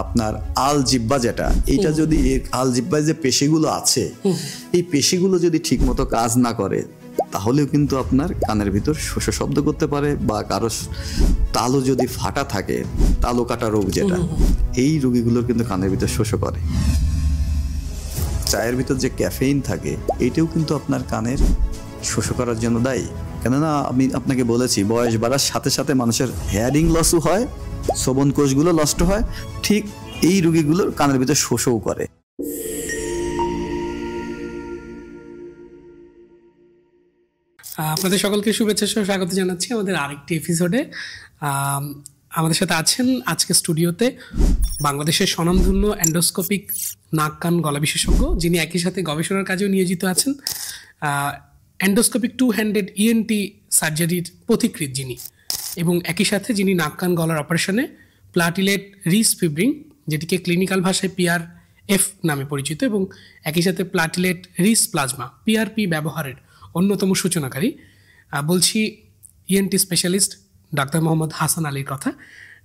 আপনার আলজিহ্বা যেটা, এইটা যদি আলজিহ্বায় যে পেশিগুলো আছে এই পেশিগুলো যদি ঠিকমতো কাজ না করে তাহলেও কিন্তু আপনার কানের ভিতর শোষ শব্দ করতে পারে, বা কারো তালু যদি ফাটা থাকে, তালু কাটা রোগ যেটা, এই রোগীগুলোর কিন্তু কানের ভিতর শোষ করে। চায়ের ভিতর যে ক্যাফেইন থাকে এইটাও কিন্তু আপনার কানের শোষ করার জন্য দায়ী। কেননা আমি আপনাকে বলেছি বয়স বাড়ার সাথে সাথে মানুষের হেয়ারিং লসও হয়, শ্রবণ কোষগুলো নষ্ট হয়, ঠিক এই রোগীগুলোর কানের ভিতর শোষও করে। আপনাদের সকলকে শুভেচ্ছা সহ স্বাগত জানাচ্ছি আমাদের আরেকটি এপিসোডে। আমাদের সাথে আছেন আজকে স্টুডিওতে বাংলাদেশের স্বনামধন্য এন্ডোস্কোপিক নাক কান গলা বিশেষজ্ঞ, যিনি একই সাথে গবেষণার কাজেও নিয়োজিত আছেন। এন্ডোস্কোপিক 2-হ্যান্ডেড ইএনটি সার্জারির পথিকৃৎ যিনি, এবং একই সাথে যিনি নাক কান গলার অপারেশনে প্লাটিলেট রিসফিব্রিং, যেটিকে ক্লিনিক্যাল ভাষায় PRF নামে পরিচিত, এবং একই সাথে প্লাটিলেট রিস প্লাজমা PRP ব্যবহারের অন্যতম সূচনাকারী, বলছি ENT specialist doctor Mohammad Hasan আলীর কথা।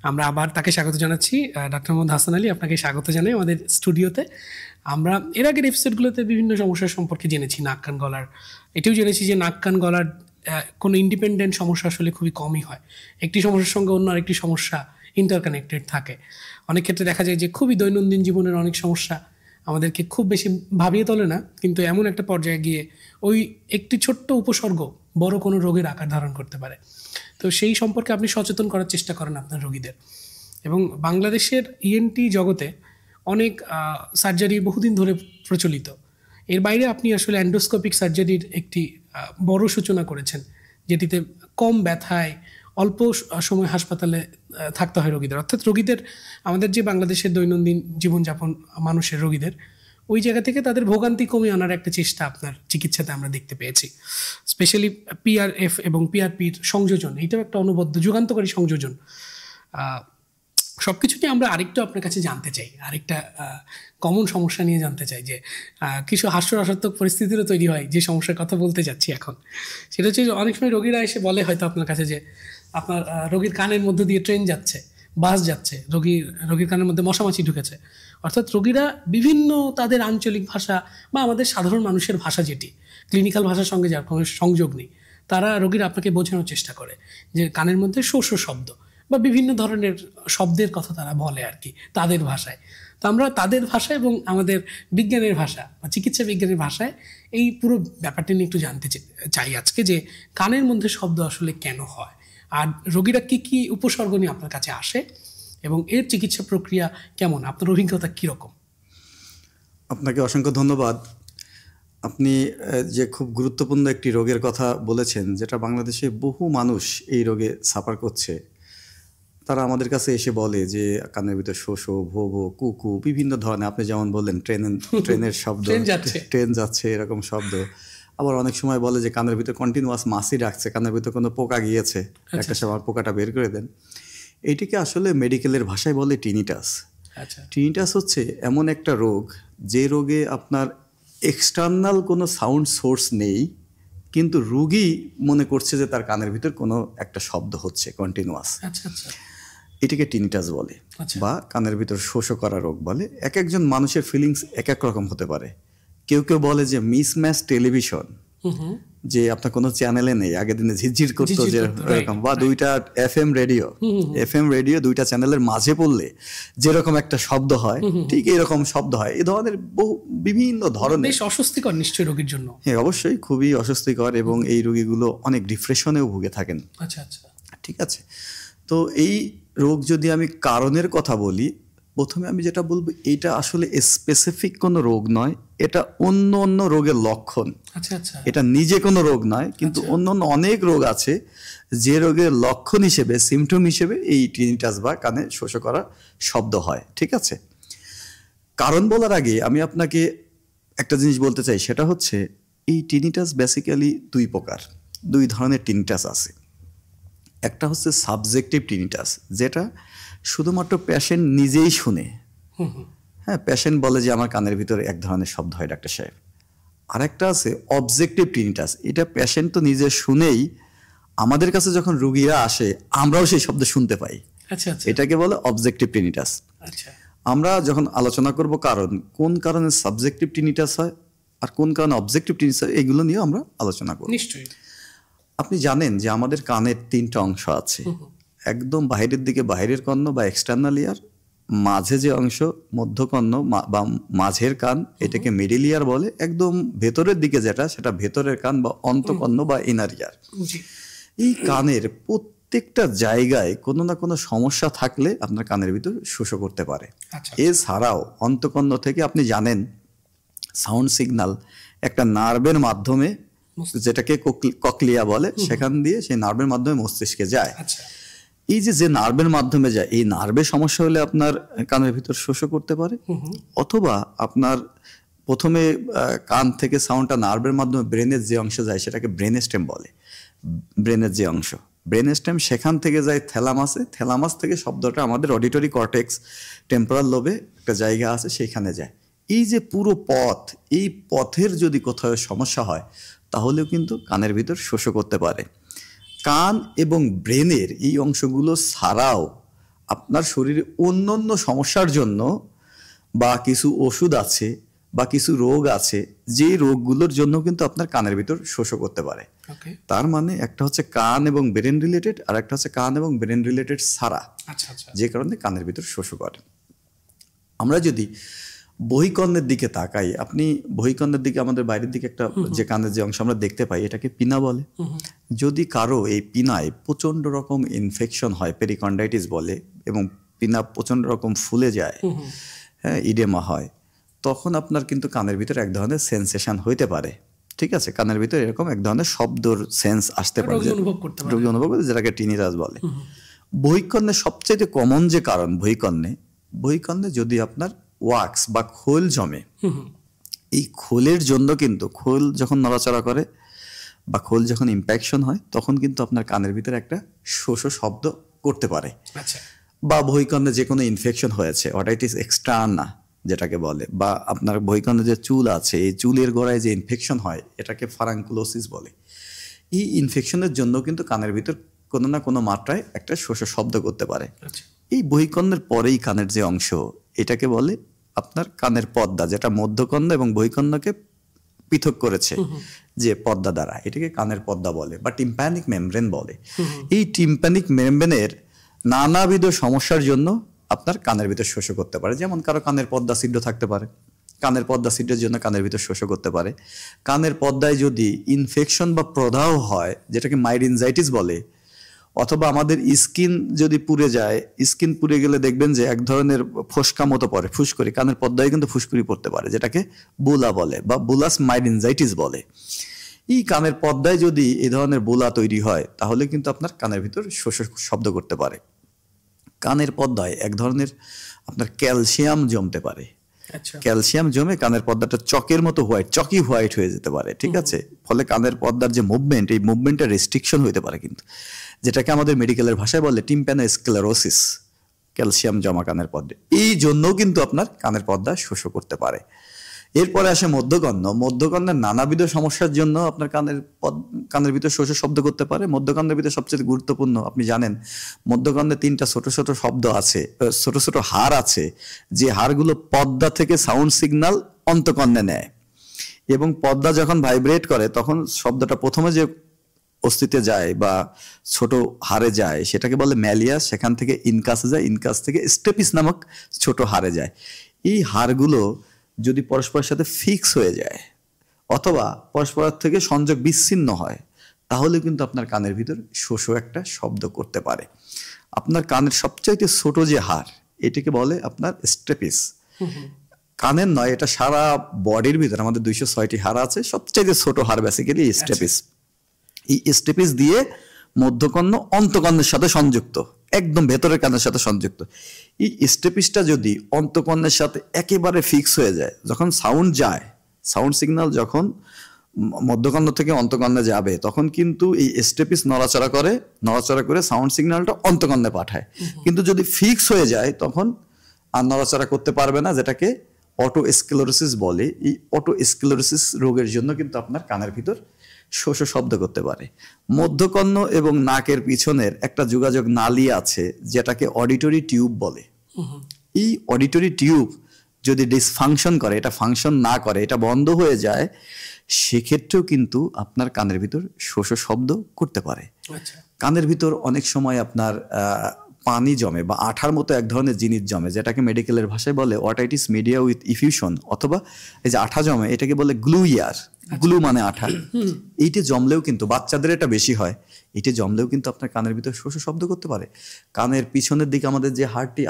আমরা আবার তাকে স্বাগত জানাচ্ছি। ডাক্তার মোহাম্মদ হাসান আলী, আপনাকে স্বাগত জানাই আমাদের স্টুডিওতে। আমরা এর আগের এপিসোডগুলোতে বিভিন্ন সমস্যার সম্পর্কে জেনেছি, নাক কান গলার। এটিও জেনেছি যে নাক কান গলার কোনো ইন্ডিপেন্ডেন্ট সমস্যা আসলে খুবই কমই হয়। একটি সমস্যার সঙ্গে অন্য আরেকটি সমস্যা ইন্টারকানেক্টেড থাকে। অনেক ক্ষেত্রে দেখা যায় যে খুবই দৈনন্দিন জীবনের অনেক সমস্যা আমাদেরকে খুব বেশি ভাবিয়ে তোলে না, কিন্তু এমন একটা পর্যায়ে গিয়ে ওই একটি ছোট্ট উপসর্গ বড় কোনো রোগের আকার ধারণ করতে পারে। তো সেই সম্পর্কে আপনি সচেতন করার চেষ্টা করেন আপনার রোগীদের। এবং বাংলাদেশের ইএনটি জগতে অনেক সার্জারি বহুদিন ধরে প্রচলিত। এর বাইরে আপনি আসলে এন্ডোস্কোপিক সার্জারির একটি বড় সূচনা করেছেন, যেটিতে কম ব্যথায় অল্প সময় হাসপাতালে থাকতে হয় রোগীদের। অর্থাৎ রোগীদের, আমাদের যে বাংলাদেশের দৈনন্দিন জীবনযাপন মানুষের রোগীদের, ওই জায়গা থেকে তাদের ভোগান্তি কমিয়ে আনার একটা চেষ্টা আপনার চিকিৎসাতে আমরা দেখতে পেয়েছি। স্পেশালি PRF এবং PRPর সংযোজন, এইটাও একটা অনবদ্য যুগান্তকারী সংযোজন। সব কিছু নিয়ে আমরা আরেকটু আপনার কাছে জানতে চাই, আরেকটা কমন সমস্যা নিয়ে জানতে চাই, যে কিছু হাস্যরসাত্মক পরিস্থিতিরও তৈরি হয় যে সমস্যার কথা বলতে যাচ্ছি এখন। সেটা হচ্ছে যে অনেক সময় রোগীরা এসে বলে হয়তো আপনার কাছে যে আপনার রোগীর কানের মধ্যে দিয়ে ট্রেন যাচ্ছে, বাস যাচ্ছে, রোগীর কানের মধ্যে মশামাছি ঢুকেছে। অর্থাৎ রোগীরা বিভিন্ন তাদের আঞ্চলিক ভাষা বা আমাদের সাধারণ মানুষের ভাষা, যেটি ক্লিনিক্যাল ভাষার সঙ্গে যার কোনো সংযোগ নেই, তারা রোগীরা আপনাকে বোঝানোর চেষ্টা করে যে কানের মধ্যে শোষ শব্দ বা বিভিন্ন ধরনের শব্দের কথা তারা বলে আর কি তাদের ভাষায়। তো আমরা তাদের ভাষা এবং আমাদের বিজ্ঞানের ভাষা বা চিকিৎসা বিজ্ঞানের ভাষায় এই পুরো ব্যাপারটা নিয়ে একটু জানতে চাই আজকে, যে কানের মধ্যে শব্দ আসলে কেন হয়, আর রোগীরা কি কি উপসর্গ নিয়ে আপনার কাছে আসে, এবং এর চিকিৎসা প্রক্রিয়া কেমন, আপনার অভিজ্ঞতা কীরকম? আপনাকে অসংখ্য ধন্যবাদ। আপনি যে খুব গুরুত্বপূর্ণ একটি রোগের কথা বলেছেন, যেটা বাংলাদেশে বহু মানুষ এই রোগে সাফার করছে। তারা আমাদের কাছে এসে বলে যে কানের ভিতর শোষো, ভো ভো, কুকু, বিভিন্ন ধরনের, আপনি যেমন বললেন ট্রেনের শব্দ, ট্রেন যাচ্ছে এরকম শব্দ। আবার অনেক সময় বলে যে কানের ভিতর কন্টিনিউয়াস মাছি ডাকছে, কানের ভিতর কোনো পোকা গিয়েছে, একটা সময় পোকাটা বের করে দেন। এইটিকে আসলে মেডিকেলের ভাষায় বলে টিনিটাস। টিনিটাস হচ্ছে এমন একটা রোগ যে রোগে আপনার এক্সটার্নাল কোনো সাউন্ড সোর্স নেই, কিন্তু রোগী মনে করছে যে তার কানের ভিতর কোনো একটা শব্দ হচ্ছে কন্টিনিউয়াস। এটিকে টিনিটাস বলে, বা কানের ভিতর শোষ করা রোগ বলে। এক একজন মানুষের ফিলিংস এক এক রকম হতে পারে। কেউ কেউ বলে যে মিসম্যাচ টেলিভিশন, যে আপনার কোনো চ্যানেলে নেই, আগের দিনে ঝিরঝির করতো যে এরকম, বা দুইটা FM রেডিও দুইটা চ্যানেলের মাঝে পড়লে যেরকম একটা শব্দ হয়, ঠিক এরকম শব্দ হয়। এই ধরনের বিভিন্ন ধরনের, বেশ অস্বস্তিকর নিশ্চয়ই রোগীর জন্য। হ্যাঁ, অবশ্যই খুবই অস্বস্তিকর, এবং এই রোগীগুলো অনেক ডিপ্রেশনেও ভুগে থাকেন। আচ্ছা আচ্ছা, ঠিক আছে। তো এই রোগ যদি আমি কারণের কথা বলি, প্রথমে আমি যেটা বলবো, এটা আসলে স্পেসিফিক কোনো রোগ নয়, এটা অন্য অন্য রোগের লক্ষণ। আচ্ছা আচ্ছা, এটা নিজে কোনো রোগ নয়, কিন্তু অন্য অন্য অনেক রোগ আছে যে রোগের লক্ষণ হিসেবে, সিমটম হিসেবে এই টিনিটাস বা কানে শোষ করা শব্দ হয়। ঠিক আছে। কারণ বলার আগে আমি আপনাকে একটা জিনিস বলতে চাই, সেটা হচ্ছে এই টিনিটাস বেসিক্যালি দুই ধরনের টিনিটাস আছে। একটা হচ্ছে সাবজেক্টিভ টিনিটাস, যেটা শুধুমাত্র পেশেন্ট নিজেই শুনে। হ্যাঁ, পেশেন্ট বলে যে আমার কানের ভিতরে এক ধরনের শব্দ হয় ডাক্তার সাহেব। আরেকটা আছে অবজেক্টিভ টিনিটাস, এটা পেশেন্ট তো নিজে শুনেই আমাদের কাছে যখন রোগীরা আসে আমরাও সেই শব্দ শুনতে পাই। আচ্ছা আচ্ছা, এটাকে বলে অবজেক্টিভ টিনিটাস। আচ্ছা, আমরা যখন আলোচনা করব কারণ, কোন কারণে সাবজেক্টিভ টিনিটাস হয় আর কোন কারণে অবজেক্টিভ টিনিটাস হয়, এগুলো নিয়ে আমরা আলোচনা করব। নিশ্চয়ই। আপনি জানেন যে আমাদের কানের 3টা অংশ আছে, একদম বাইরের দিকে বাইরের কর্ণ বা এক্সটার্নাল ইয়ার, মাঝে যে অংশ মধ্যকর্ণ বা মাঝের কান, এটাকে মিডিল ইয়ার বলে, একদম ভেতরের দিকে যেটা সেটা ভেতরের কান বা অন্তকর্ণ বা ইনার ইয়ার। এই কানের প্রত্যেকটা জায়গায় কোনো না কোনো সমস্যা থাকলে আপনার কানের ভিতর শোষ করতে পারে। এছাড়াও অন্তকর্ণ থেকে আপনি জানেন সাউন্ড সিগন্যাল একটা নার্ভের মাধ্যমে, যেটাকে ককলিয়া বলে, সেখান দিয়ে সেই নার্ভের মাধ্যমে মস্তিষ্কে যায়। এই যে নার্ভের মাধ্যমে যায়, এই নার্ভের সমস্যা হলে আপনার কানের ভিতর শোষ করতে পারে। অথবা আপনার প্রথমে কান থেকে সাউন্ডটা নার্ভের মাধ্যমে ব্রেনের যে অংশ যায় সেটাকে ব্রেন স্টেম বলে। ব্রেনের যে অংশ ব্রেন স্টেম, সেখান থেকে যায় থ্যালামাসে, থ্যালামাস থেকে শব্দটা আমাদের অডিটরি কর্টেক্স টেম্পোরাল লোবে একটা জায়গা আছে, সেইখানে যায়। এই যে পুরো পথ, এই পথের যদি কোথাও সমস্যা হয় তাহলেও কিন্তু কানের ভিতর শোষ করতে পারে। কান এবং ব্রেনের এই অংশগুলো ছাড়াও আপনার শরীরে অন্যান্য সমস্যার জন্য বা কিছু ওষুধ আছে বা কিছু রোগ আছে, যে রোগগুলোর জন্য কিন্তু আপনার কানের ভিতর শোষ করতে পারে। তার মানে একটা হচ্ছে কান এবং ব্রেন রিলেটেড, আর একটা হচ্ছে কান এবং ব্রেন রিলেটেড ছাড়া, যে কারণে কানের ভিতর শোষ করে। আমরা যদি বহিকর্ণের দিকে তাকাই, আপনি বহিকর্ণের দিকে আমাদের বাইরের দিকে একটা যে কানের যে অংশ আমরা দেখতে পাই, এটাকে পিনা বলে। যদি কারো এই পিনায় প্রচন্ড রকম ইনফেকশন হয়, পেরিকন্ডাইটিস বলে, এবং পিনা প্রচন্ড রকম ফুলে যায়, হ্যাঁ, ইডেমা হয়, তখন আপনার কিন্তু কানের ভিতরে এক ধরনের সেন্সেশন হইতে পারে। ঠিক আছে, কানের ভিতরে এরকম এক ধরনের শব্দর সেন্স আসতে পারে, রোগী অনুভব করতে, যেটাকে টিনিটাস বলে। বহিকর্ণের সবচেয়ে কমন যে কারণ, বহিকর্ণে যদি আপনার ওয়াক্স বা খোল জমে, এই খোলের জন্য কিন্তু খোল যখন নড়াচড়া করে বা খোল যখন ইম্প্যাকশন হয়, তখন কিন্তু আপনার কানের ভিতরে একটা শোষ শব্দ করতে পারে। বা বহিকর্ণে যে কোনো ইনফেকশন হয়েছে, অটাইটিস এক্সটার্না যেটাকে বলে, বা আপনার বহিকর্ণে যে চুল আছে, এই চুলের গোড়ায় যে ইনফেকশন হয়, এটাকে ফারাঙ্কুলোসিস বলে। এই ইনফেকশনের জন্য কিন্তু কানের ভিতর কোনো না কোনো মাত্রায় একটা শোষ শব্দ করতে পারে। এই বহিকর্ণের পরেই কানের যে অংশ, এটাকে বলে আপনার কানের পর্দা, যেটা মধ্যকর্ণ এবং বহিকর্ণকে পৃথক করেছে যে পর্দা দ্বারা, এটাকে কানের পর্দা বলে বা টিম্প্যানিক মেমব্রেন বলে। এই টিম্প্যানিক মেমব্রেনের নানাবিধ সমস্যার জন্য আপনার কানের ভিতর শোষ করতে পারে। যেমন কারো কানের পর্দা ছিদ্র থাকতে পারে, কানের পর্দা ছিদ্রের জন্য কানের ভিতর শোষ করতে পারে। কানের পর্দায় যদি ইনফেকশন বা প্রদাহ হয়, যেটাকে মাইরিনজাইটিস বলে, অথবা আমাদের স্কিন যদি পুড়ে যায়, স্কিন পুড়ে গেলে দেখবেন যে এক ধরনের ফোসকা মতো পড়ে, ফুসকুড়ি, কানের পর্দায় কিন্তু ফুসকুড়ি পড়তে পারে, যেটাকে বুলা বলে বা বুলাস মাইরিনজাইটিস বলে। এই কানের পর্দায় যদি এই ধরনের বুলা তৈরি হয়, তাহলে কিন্তু আপনার কানের ভিতর শোষ শব্দ করতে পারে। কানের পর্দায় এক ধরনের আপনার ক্যালসিয়াম জমতে পারে। ক্যালসিয়াম জমে কানের পর্দাটা চকের মতো চকি হোয়াইট হয়ে যেতে পারে। ঠিক আছে, ফলে কানের পর্দার যে মুভমেন্ট, এই মুভমেন্টের রেস্ট্রিকশন হইতে পারে, কিন্তু যেটাকে আমাদের মেডিকেলের ভাষায় বলে টিম্প্যানোস্ক্লেরোসিস, ক্যালসিয়াম জমা কানের পর্দায়। এই জন্যও কিন্তু আপনার কানের পর্দা শোষ করতে পারে। এরপরে আসে মধ্যকর্ণ। মধ্যকর্ণের নানাবিধ সমস্যার জন্য আপনার কানের ভিতর শোষ শব্দ করতে পারে। মধ্যকর্ণের ভিতরে সবচেয়ে গুরুত্বপূর্ণ, আপনি জানেন মধ্যকর্ণে 3টা ছোট ছোট শব্দ আছে, ছোট ছোট হাড় আছে, যে হাড়গুলো পর্দা থেকে সাউন্ড সিগন্যাল অন্তকর্ণে নেয়, এবং পর্দা যখন ভাইব্রেট করে তখন শব্দটা প্রথমে যে অস্থিতে যায় বা ছোট হাড়ে যায়, সেটাকে বলে ম্যালিয়াস, সেখান থেকে ইনকাসে যায়, ইনকাস থেকে স্টেপিস নামক ছোট হাড়ে যায়। এই হাড়গুলো যদি পরস্পরের সাথে ফিক্স হয়ে যায় অথবা পরস্পরের থেকে সংযোগ বিচ্ছিন্ন হয়, তাহলে কিন্তু আপনার কানের ভিতর শোষ একটা শব্দ করতে পারে। আপনার কানের সবচাইতে ছোট যে হাড়, এটাকে বলে আপনার স্টেপিস। কানের নয়, এটা সারা বডির ভিতরে আমাদের 206টি হাড় আছে, সবচাইতে ছোট হাড় বেসিক্যালি স্টেপিস। এই স্টেপিস দিয়ে মধ্যকর্ণ অন্তকর্ণের সাথে সংযুক্ত, একদম ভেতরের কানের সাথে সংযুক্ত। এই স্টেপিসটা যদি অন্তকর্ণের সাথে একেবারে ফিক্স হয়ে যায়, যখন সাউন্ড যায়, সাউন্ড সিগন্যাল যখন মধ্যকর্ণ থেকে অন্তকর্ণে যাবে, তখন কিন্তু এই স্টেপিস নড়াচড়া করে সাউন্ড সিগন্যালটা অন্তকর্ণে পাঠায়। কিন্তু যদি ফিক্স হয়ে যায়, তখন আর নড়াচড়া করতে পারবে না, যেটাকে অটোস্ক্লেরোসিস বলে। এই অটোস্ক্লেরোসিস রোগের জন্য কিন্তু আপনার কানের ভিতর শোষ শব্দ করতে পারে। মধ্যকর্ণ এবং নাকের পিছনের একটা যোগাযোগ নালী আছে, যেটাকে অডিটরি টিউব বলে। এই অডিটরি টিউব যদি ডিসফাংশন করে, এটা ফাংশন না করে, এটা বন্ধ হয়ে যায়, সেক্ষেত্রেও কিন্তু আপনার কানের ভিতর শোষ শব্দ করতে পারে। কানের ভিতর অনেক সময় আপনার পানি জমে বা আঠার মতো এক ধরনের জিনিস জমে, যেটাকে মেডিকেলের ভাষায় বলে ওয়াটাইটিস মিডিয়া উইথ ইফিউশন, অথবা এই যে আঠা জমে এটাকে বলে গ্লু ইয়ার। গ্লু মানে আঠা। এইটা জমলেও কিন্তু বাচ্চাদের এটা বেশি হয়, এটা জমলেও কিন্তু আপনার কানের ভিতর শোষ শব্দ করতে পারে। কানের পিছনের দিকে আমাদের যে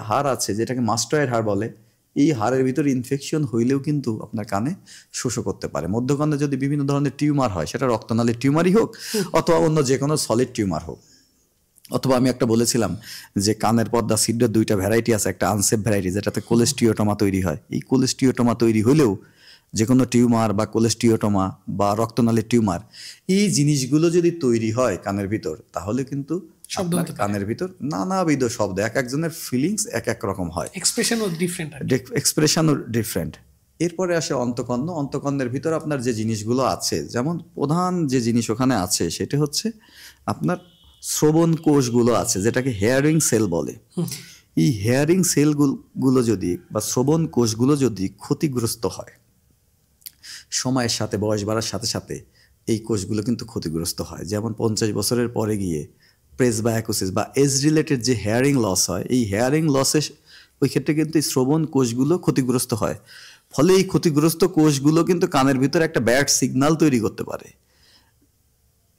হাড় আছে, যেটাকে মাস্টয়েড হাড় বলে, এই হাড়ের ভিতরে ইনফেকশন হইলেও কিন্তু আপনার কানে শোষ করতে পারে। মধ্যকানে যদি বিভিন্ন ধরনের টিউমার হয়, সেটা রক্তনালীর টিউমারই হোক অথবা অন্য যে কোনো সলিড টিউমার হোক, অথবা আমি একটা বলেছিলাম যে কানের পর্দা ছিদ্রের দুইটা ভ্যারাইটি আছে, একটা আনসেফ ভ্যারাইটি যেটাতে কোলেস্টিওটোমা তৈরি হয়। এই কোলেস্টিওটোমা তৈরি হলেও যে কোনো টিউমার বা কোলেস্টিওটোমা বা রক্তনালীর টিউমার, এই জিনিসগুলো যদি তৈরি হয় কানের ভিতর, তাহলে কিন্তু কানের ভিতর নানাবিধ শব্দ, এক একজনের ফিলিংস এক এক রকম হয়, এক্সপ্রেশনও ডিফারেন্ট। এরপরে আসে অন্তঃকর্ণ। অন্তঃকর্ণের ভিতর আপনার যে জিনিসগুলো আছে, যেমন প্রধান যে জিনিস ওখানে আছে সেটা হচ্ছে আপনার শ্রবণ কোষগুলো আছে, যেটাকে হেয়ারিং সেল বলে। এই হেয়ারিং সেলগুলো যদি বা শ্রবণ কোষগুলো যদি ক্ষতিগ্রস্ত হয়, সময়ের সাথে বয়স বাড়ার সাথে সাথে এই কোষগুলো কিন্তু ক্ষতিগ্রস্ত হয়। যেমন 50 বছরের পরে গিয়ে প্রেসবায়াকোসিস বা এজ রিলেটেড যে হেয়ারিং লস হয়, এই হেয়ারিং লসে ওই ক্ষেত্রে কিন্তু এই শ্রবণ কোষগুলো ক্ষতিগ্রস্ত হয়। ফলে এই ক্ষতিগ্রস্ত কোষগুলো কিন্তু কানের ভিতরে একটা ব্যাড সিগন্যাল তৈরি করতে পারে।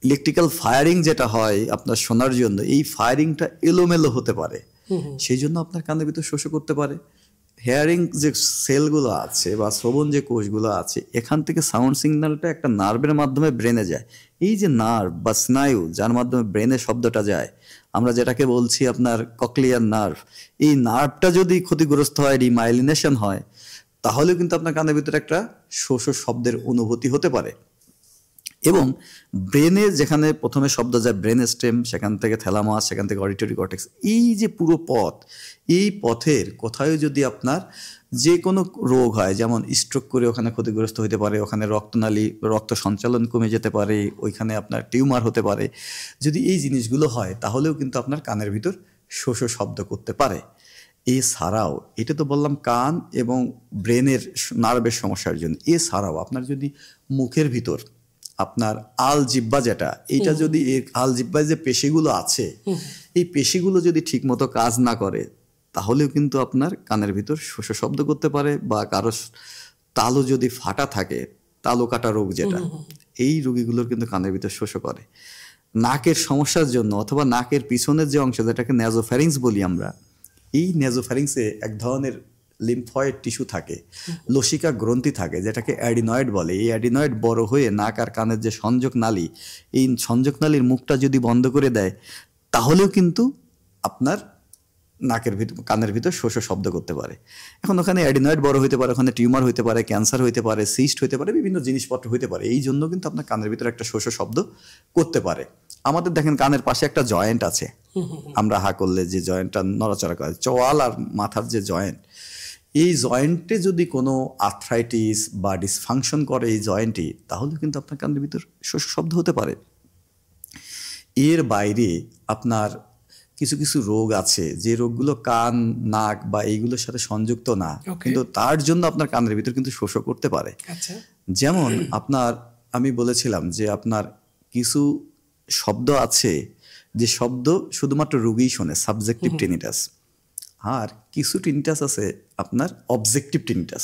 ইলেকট্রিক্যাল ফায়ারিং যেটা হয় আপনার শোনার জন্য, এই ফায়ারিংটা এলোমেলো হতে পারে, সেই জন্য আপনার কানের ভিতর শোষ করতে পারে। হেয়ারিং যে সেলগুলো আছে বা শ্রবণ যে কোষগুলো আছে, এখান থেকে সাউন্ড সিগন্যালটা একটা নার্ভের মাধ্যমে ব্রেনে যায়। এই যে নার্ভ বা স্নায়ু যার মাধ্যমে ব্রেনে শব্দটা যায়, আমরা যেটাকে বলছি আপনার ককলিয়ার নার্ভ, এই নার্ভটা যদি ক্ষতিগ্রস্ত হয়, ডিমাইলিনেশন হয়, তাহলেও কিন্তু আপনার কানের ভিতরে একটা শোষ শব্দের অনুভূতি হতে পারে। এবং ব্রেনে যেখানে প্রথমে শব্দ যায়, ব্রেন স্টেম, সেখান থেকে থ্যালামাস, সেখান থেকে অডিটরি কর্টেক্স, এই যে পুরো পথ, এই পথের কোথাও যদি আপনার যে কোনো রোগ হয়, যেমন স্ট্রোক করে ওখানে ক্ষতিগ্রস্ত হতে পারে, ওখানে রক্তনালী রক্ত সঞ্চালন কমে যেতে পারে, ওইখানে আপনার টিউমার হতে পারে, যদি এই জিনিসগুলো হয় তাহলেও কিন্তু আপনার কানের ভিতর শোষ শব্দ করতে পারে। এছাড়াও এটা তো বললাম কান এবং ব্রেনের নার্ভের সমস্যার জন্য, এছাড়াও আপনার যদি মুখের ভিতর আপনার আলজিহ্বা যেটা, এইটা যদি আলজিহ্বায় যে পেশিগুলো আছে, এই পেশিগুলো যদি ঠিকমতো কাজ না করে, তাহলেও কিন্তু আপনার কানের ভিতর শোষ শব্দ করতে পারে। বা কারো তালু যদি ফাটা থাকে, তালু কাটা রোগ যেটা, এই রোগীগুলোর কিন্তু কানের ভিতর শোষ করে। নাকের সমস্যার জন্য অথবা নাকের পিছনের যে অংশ, যেটাকে নেজোফ্যারিংস বলি আমরা, এই নেজোফ্যারিংসে এক ধরনের লিম্ফয়েড টিস্যু থাকে, লসিকা গ্রন্থি থাকে, যেটাকে অ্যাডিনয়েড বলে। এই অ্যাডিনয়েড বড় হয়ে নাক আর কানের যে সংযোগ নালী, এই সংযোগ নালীর মুখটা যদি বন্ধ করে দেয়, তাহলেও কিন্তু আপনার নাকের ভিতর কানের ভিতর শোষ শব্দ করতে পারে। এখন ওখানে অ্যাডিনয়েড বড় হইতে পারে, ওখানে টিউমার হইতে পারে, ক্যান্সার হইতে পারে, সিস্ট হইতে পারে, বিভিন্ন জিনিসপত্র হইতে পারে। এই জন্য কিন্তু আপনার কানের ভিতর একটা শোষ শব্দ করতে পারে। আমাদের দেখেন কানের পাশে একটা জয়েন্ট আছে, আমরা হা করলে যে জয়েন্টটা নড়াচড়া করে, চোয়াল আর মাথার যে জয়েন্ট, এই জয়েন্টে যদি কোনো আর্থ্রাইটিস বা ডিসফাংশন করে এই জয়েন্টে, তাহলে কিন্তু আপনার কানের ভিতর শোষ শব্দ হতে পারে। এর বাইরে আপনার কিছু কিছু রোগ আছে, যে রোগগুলো কান, নাক বা এইগুলোর সাথে সংযুক্ত না, কিন্তু তার জন্য আপনার কানের ভিতর কিন্তু শোষ করতে পারে। যেমন আপনার আমি বলেছিলাম যে আপনার কিছু শব্দ আছে যে শব্দ শুধুমাত্র রোগীই শোনে, সাবজেক্টিভ টিনিটাস, আর কিছু টিনিটাস আছে আপনার অবজেক্টিভ টিনিটাস।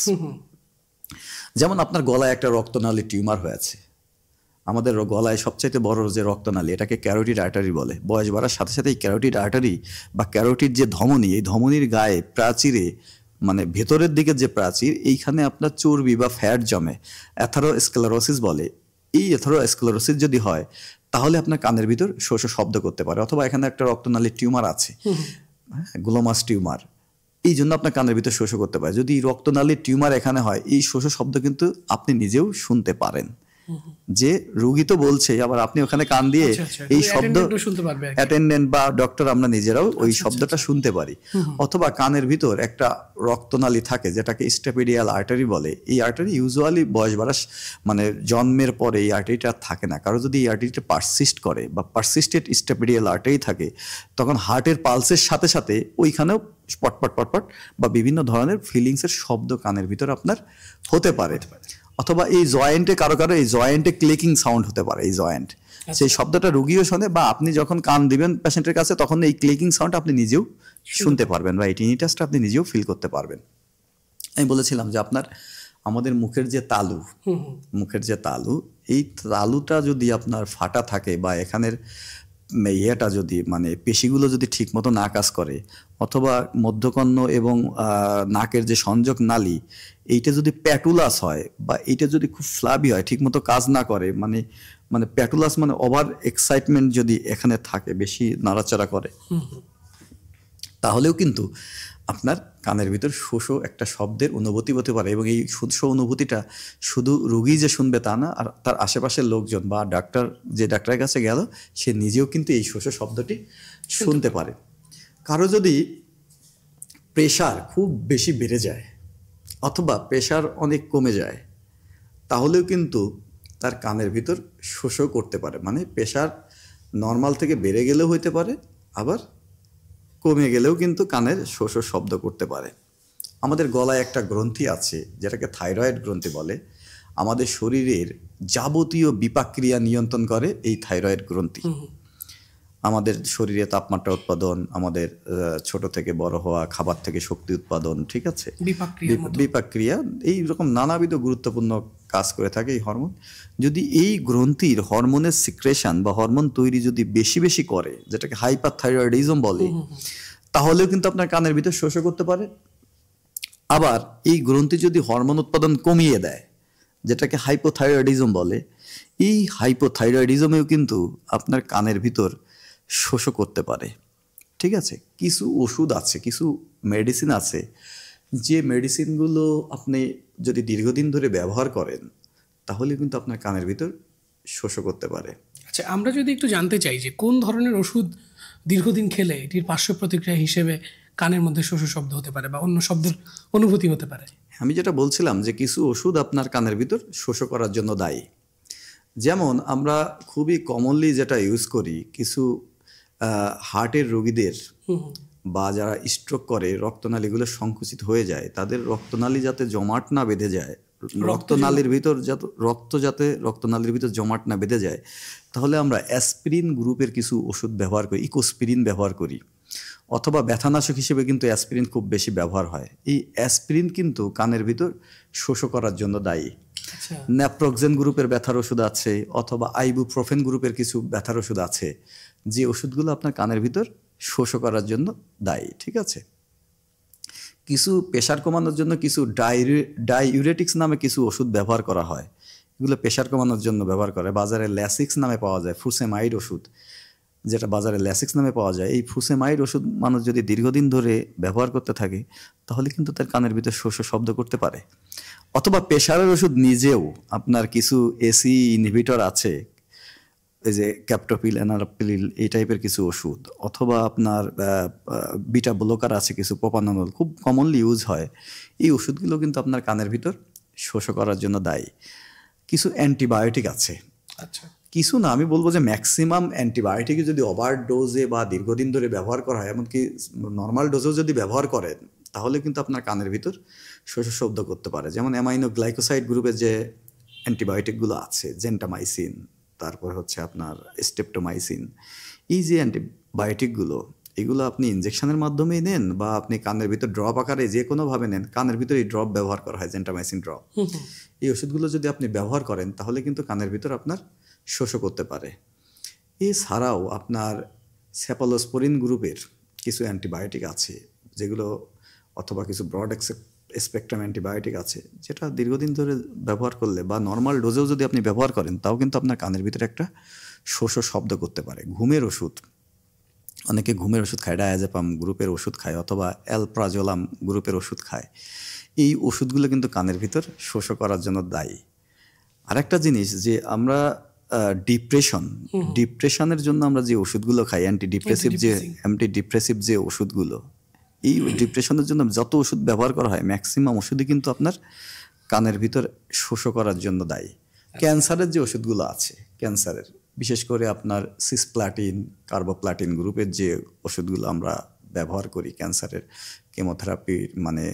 যেমন আপনার গলায় একটা রক্তনালী টিউমার হয়েছে, আমাদের গলায় সবচাইতে বড় যে রক্তনালী, এটাকে ক্যারোটিড আর্টারি বলে। বয়স বাড়ার সাথে সাথে এই ক্যারোটিড আর্টারি বা ক্যারোটিড যে ধমনী, এই ধমনীর গায়ে প্রাচীরে, মানে ভেতরের দিকে যে প্রাচীর, এইখানে আপনার চর্বি বা ফ্যাট জমে, অ্যাথেরোস্ক্লেরোসিস বলে। এই অ্যাথেরোস্ক্লেরোসিস যদি হয়, তাহলে আপনার কানের ভিতর শোষ শব্দ করতে পারে। অথবা এখানে একটা রক্তনালীর টিউমার আছে, গ্লোমাস টিউমার, এই জন্য আপনার কানের ভিতর শোষ করতে পারে। যদি রক্তনালীর টিউমার এখানে হয়, এই শোষ শব্দ কিন্তু আপনি নিজেও শুনতে পারেন। যে রুগী তো বলছে, আবার আপনি ওখানে কান দিয়ে এই শব্দ শুনতে পারবে, অ্যাটেন্ডেন্ট বা ডক্টর আমরা নিজেরাও ওই শব্দটা শুনতে পারি। অথবা কানের ভিতর একটা রক্তনালী থাকে যেটাকে স্টেপিডিয়াল আর্টারি বলে। এই আর্টারি ইউজুয়ালি বয়স বাড়াস মানে জন্মের পরে এই আর্টারিটা থাকে না। কারো যদি এই আর্টারিটা পারসিস্ট করে বা পারসিস্টেড স্টেপিডিয়াল আর্টারি থাকে, তখন হার্টের পালসের সাথে সাথে ওইখানেও পটপট পটপট বা বিভিন্ন ধরনের ফিলিংসের শব্দ কানের ভিতর আপনার হতে পারে। অথবা এই জয়েন্টে কারো কারো এই জয়েন্টে ক্লিকিং সাউন্ড হতে পারে, এই জয়েন্ট, সেই শব্দটা রুগীও শোনে, বা আপনি যখন কান দিবেন পেশেন্টের কাছে তখন এই ক্লিকিং সাউন্ড আপনি নিজেও শুনতে পারবেন, বা এই টিনিটাসটা আপনি নিজেও ফিল করতে পারবেন। আমি বলেছিলাম যে আপনার আমাদের মুখের যে তালু, এই তালুটা যদি আপনার ফাটা থাকে বা এখানের ইয়েটা যদি মানে পেশিগুলো যদি ঠিক মতো না কাজ করে, অথবা মধ্যকর্ণ এবং নাকের যে সংযোগ নালী এইটা যদি প্যাটুলাস হয় বা এইটা যদি খুব ফ্লাবি হয়, ঠিক মতো কাজ না করে, মানে প্যাটুলাস মানে ওভার এক্সাইটমেন্ট যদি এখানে থাকে, বেশি নাড়াচাড়া করে, তাহলেও কিন্তু আপনার কানের ভিতর শোষো একটা শব্দের অনুভূতি হতে পারে। এবং এই শোষো অনুভূতিটা শুধু রুগী যে শুনবে তা না, আর তার আশেপাশের লোকজন বা যে ডাক্তারের কাছে গেল সে নিজেও কিন্তু এই শোষো শব্দটি শুনতে পারে। কারো যদি প্রেশার খুব বেশি বেড়ে যায় অথবা প্রেশার অনেক কমে যায়, তাহলেও কিন্তু তার কানের ভিতর শোষো করতে পারে। মানে প্রেশার নর্মাল থেকে বেড়ে গেলেও হইতে পারে, আবার কমে গেলেও কিন্তু কানের শোষো শব্দ করতে পারে। আমাদের গলায় একটা গ্রন্থি আছে যেটাকে থাইরয়েড গ্রন্থি বলে। আমাদের শরীরের যাবতীয় বিপাক্রিয়া নিয়ন্ত্রণ করে এই থাইরয়েড গ্রন্থি। আমাদের শরীরে তাপমাত্রা উৎপাদন, আমাদের ছোট থেকে বড় হওয়া, খাবার থেকে শক্তি উৎপাদন, ঠিক আছে, বিপাক্রিয়া, এইরকম নানাবিধ গুরুত্বপূর্ণ কাজ করে থাকে এই হরমোন। যদি এই গ্রন্থির হরমোনের সিক্রেশন বা হরমোন তৈরি যদি বেশি বেশি করে, যেটাকে হাইপারথাইরয়েডিজম বলে, তাহলেও কিন্তু আপনার কানের ভিতর শোষণ করতে পারে। আবার এই গ্রন্থি যদি হরমোন উৎপাদন কমিয়ে দেয়, যেটাকে হাইপোথাইরয়েডিজম বলে, এই হাইপোথাইরয়েডিজমেও কিন্তু আপনার কানের ভিতর শোষণ করতে পারে। ঠিক আছে, কিছু ওষুধ আছে, কিছু মেডিসিন আছে, যে মেডিসিনগুলো আপনি যদি দীর্ঘদিন ধরে ব্যবহার করেন তাহলে কিন্তু আপনার কানের ভিতর শোষণ করতে পারে। আচ্ছা, আমরা যদি একটু জানতে চাই যে কোন ধরনের ওষুধ দীর্ঘদিন খেলে এটির পার্শ্ব প্রতিক্রিয়া হিসেবে কানের মধ্যে শোষণ শব্দ হতে পারে বা অন্য শব্দের অনুভূতি হতে পারে। আমি যেটা বলছিলাম যে কিছু ওষুধ আপনার কানের ভিতর শোষণ করার জন্য দায়ী। যেমন আমরা খুবই কমনলি যেটা ইউজ করি, কিছু হার্টের রোগীদের বা যারা স্ট্রোক করে রক্তনালীগুলো সংকুচিত হয়ে যায়, তাদের রক্তনালী যাতে জমাট না বেঁধে যায়, রক্তনালীর ভিতর যাতে রক্তনালীর ভিতর জমাট না বেঁধে যায়, তাহলে আমরা অ্যাসপিরিন গ্রুপের কিছু ওষুধ ব্যবহার করি, ইকোস্পিরিন ব্যবহার করি, অথবা ব্যথানাশক হিসেবে কিন্তু অ্যাসপিরিন খুব বেশি ব্যবহার হয়। এই অ্যাসপিরিন কিন্তু কানের ভিতর শোষণ করার জন্য দায়ী। ন্যাপ্রোক্সেন গ্রুপের ব্যথার ওষুধ আছে, অথবা আইবুপ্রোফেন গ্রুপের কিছু ব্যথার ওষুধ আছে, যে ওষুধগুলো আপনার কানের ভিতর শোষণ করার জন্য দায়ী। ঠিক আছে, কিছু প্রেশার কমানোর জন্য কিছু ডাইউরেটিক্স নামে কিছু ওষুধ ব্যবহার করা হয়, এগুলো প্রেশার কমানোর জন্য ব্যবহার করে। বাজারে ল্যাসিক্স নামে পাওয়া যায়, ফুসেমাইড ওষুধ, যেটা বাজারে ল্যাসিক্স নামে পাওয়া যায়। এই ফুসেমাইড ওষুধ মানুষ যদি দীর্ঘদিন ধরে ব্যবহার করতে থাকে তাহলে কিন্তু তার কানের ভিতর শোষণ শব্দ করতে পারে। অথবা প্রেশারের ওষুধ নিজেও আপনার কিছু এসি ইনহিবিটর আছে, এই যে ক্যাপটোপিল, এনারোপিল, এই টাইপের কিছু ওষুধ, অথবা আপনার বিটা ব্লকার আছে কিছু, প্রোপানল খুব কমনলি ইউজ হয়। এই ওষুধগুলো কিন্তু আপনার কানের ভিতর শোষণ করার জন্য দায়ী। কিছু অ্যান্টিবায়োটিক আছে, আচ্ছা, কিছু না, আমি বলবো যে ম্যাক্সিমাম অ্যান্টিবায়োটিক যদি ওভার ডোজে বা দীর্ঘদিন ধরে ব্যবহার করা হয়, এমনকি নর্মাল ডোজেও যদি ব্যবহার করেন, তাহলে কিন্তু আপনার কানের ভিতর শোষণ শব্দ করতে পারে। যেমন অ্যামাইনো গ্লাইকোসাইড গ্রুপের যে অ্যান্টিবায়োটিকগুলো আছে, জেন্টামাইসিন, তারপর হচ্ছে আপনার স্টেপটোমাইসিন, এই যে অ্যান্টিবায়োটিকগুলো, এগুলো আপনি ইনজেকশনের মাধ্যমেই নেন বা আপনি কানের ভিতর ড্রপ আকারে যে কোনোভাবে নেন, কানের ভিতরে এই ড্রপ ব্যবহার করা হয়, জেন্টামাইসিন ড্রপ। এই ওষুধগুলো যদি আপনি ব্যবহার করেন তাহলে কিন্তু কানের ভিতর আপনার শোষণ করতে পারে। এছাড়াও আপনার সেফালোস্পোরিন গ্রুপের কিছু অ্যান্টিবায়োটিক আছে যেগুলো, অথবা কিছু ব্রড স্পেকট্রাম অ্যান্টিবায়োটিক আছে, যেটা দীর্ঘদিন ধরে ব্যবহার করলে বা নর্মাল ডোজেও যদি আপনি ব্যবহার করেন, তাও কিন্তু আপনার কানের ভিতরে একটা শোষণ শব্দ করতে পারে। ঘুমের ওষুধ, অনেকে ঘুমের ওষুধ খায়, ডায়াজেপাম গ্রুপের ওষুধ খায়, অথবা অ্যালপ্রাজোলাম গ্রুপের ওষুধ খায়। এই ওষুধগুলো কিন্তু কানের ভিতর শোষণ করার জন্য দায়ী। আরেকটা জিনিস যে আমরা ডিপ্রেশনের জন্য আমরা যে ওষুধগুলো খাই, অ্যান্টি ডিপ্রেসিভ যে ওষুধগুলো, এই ডিপ্রেশনের জন্য যত ওষুধ ব্যবহার করা হয় ম্যাক্সিমাম ওষুধই কিন্তু আপনার কানের ভিতর শোষ করার জন্য দায়ী। ক্যান্সারের যে ওষুধগুলো আছে, ক্যান্সারের বিশেষ করে আপনার সিসপ্লাটিন, কার্বোপ্লাটিন গ্রুপের যে ওষুধগুলো আমরা ব্যবহার করি ক্যান্সারের কেমোথেরাপি, মানে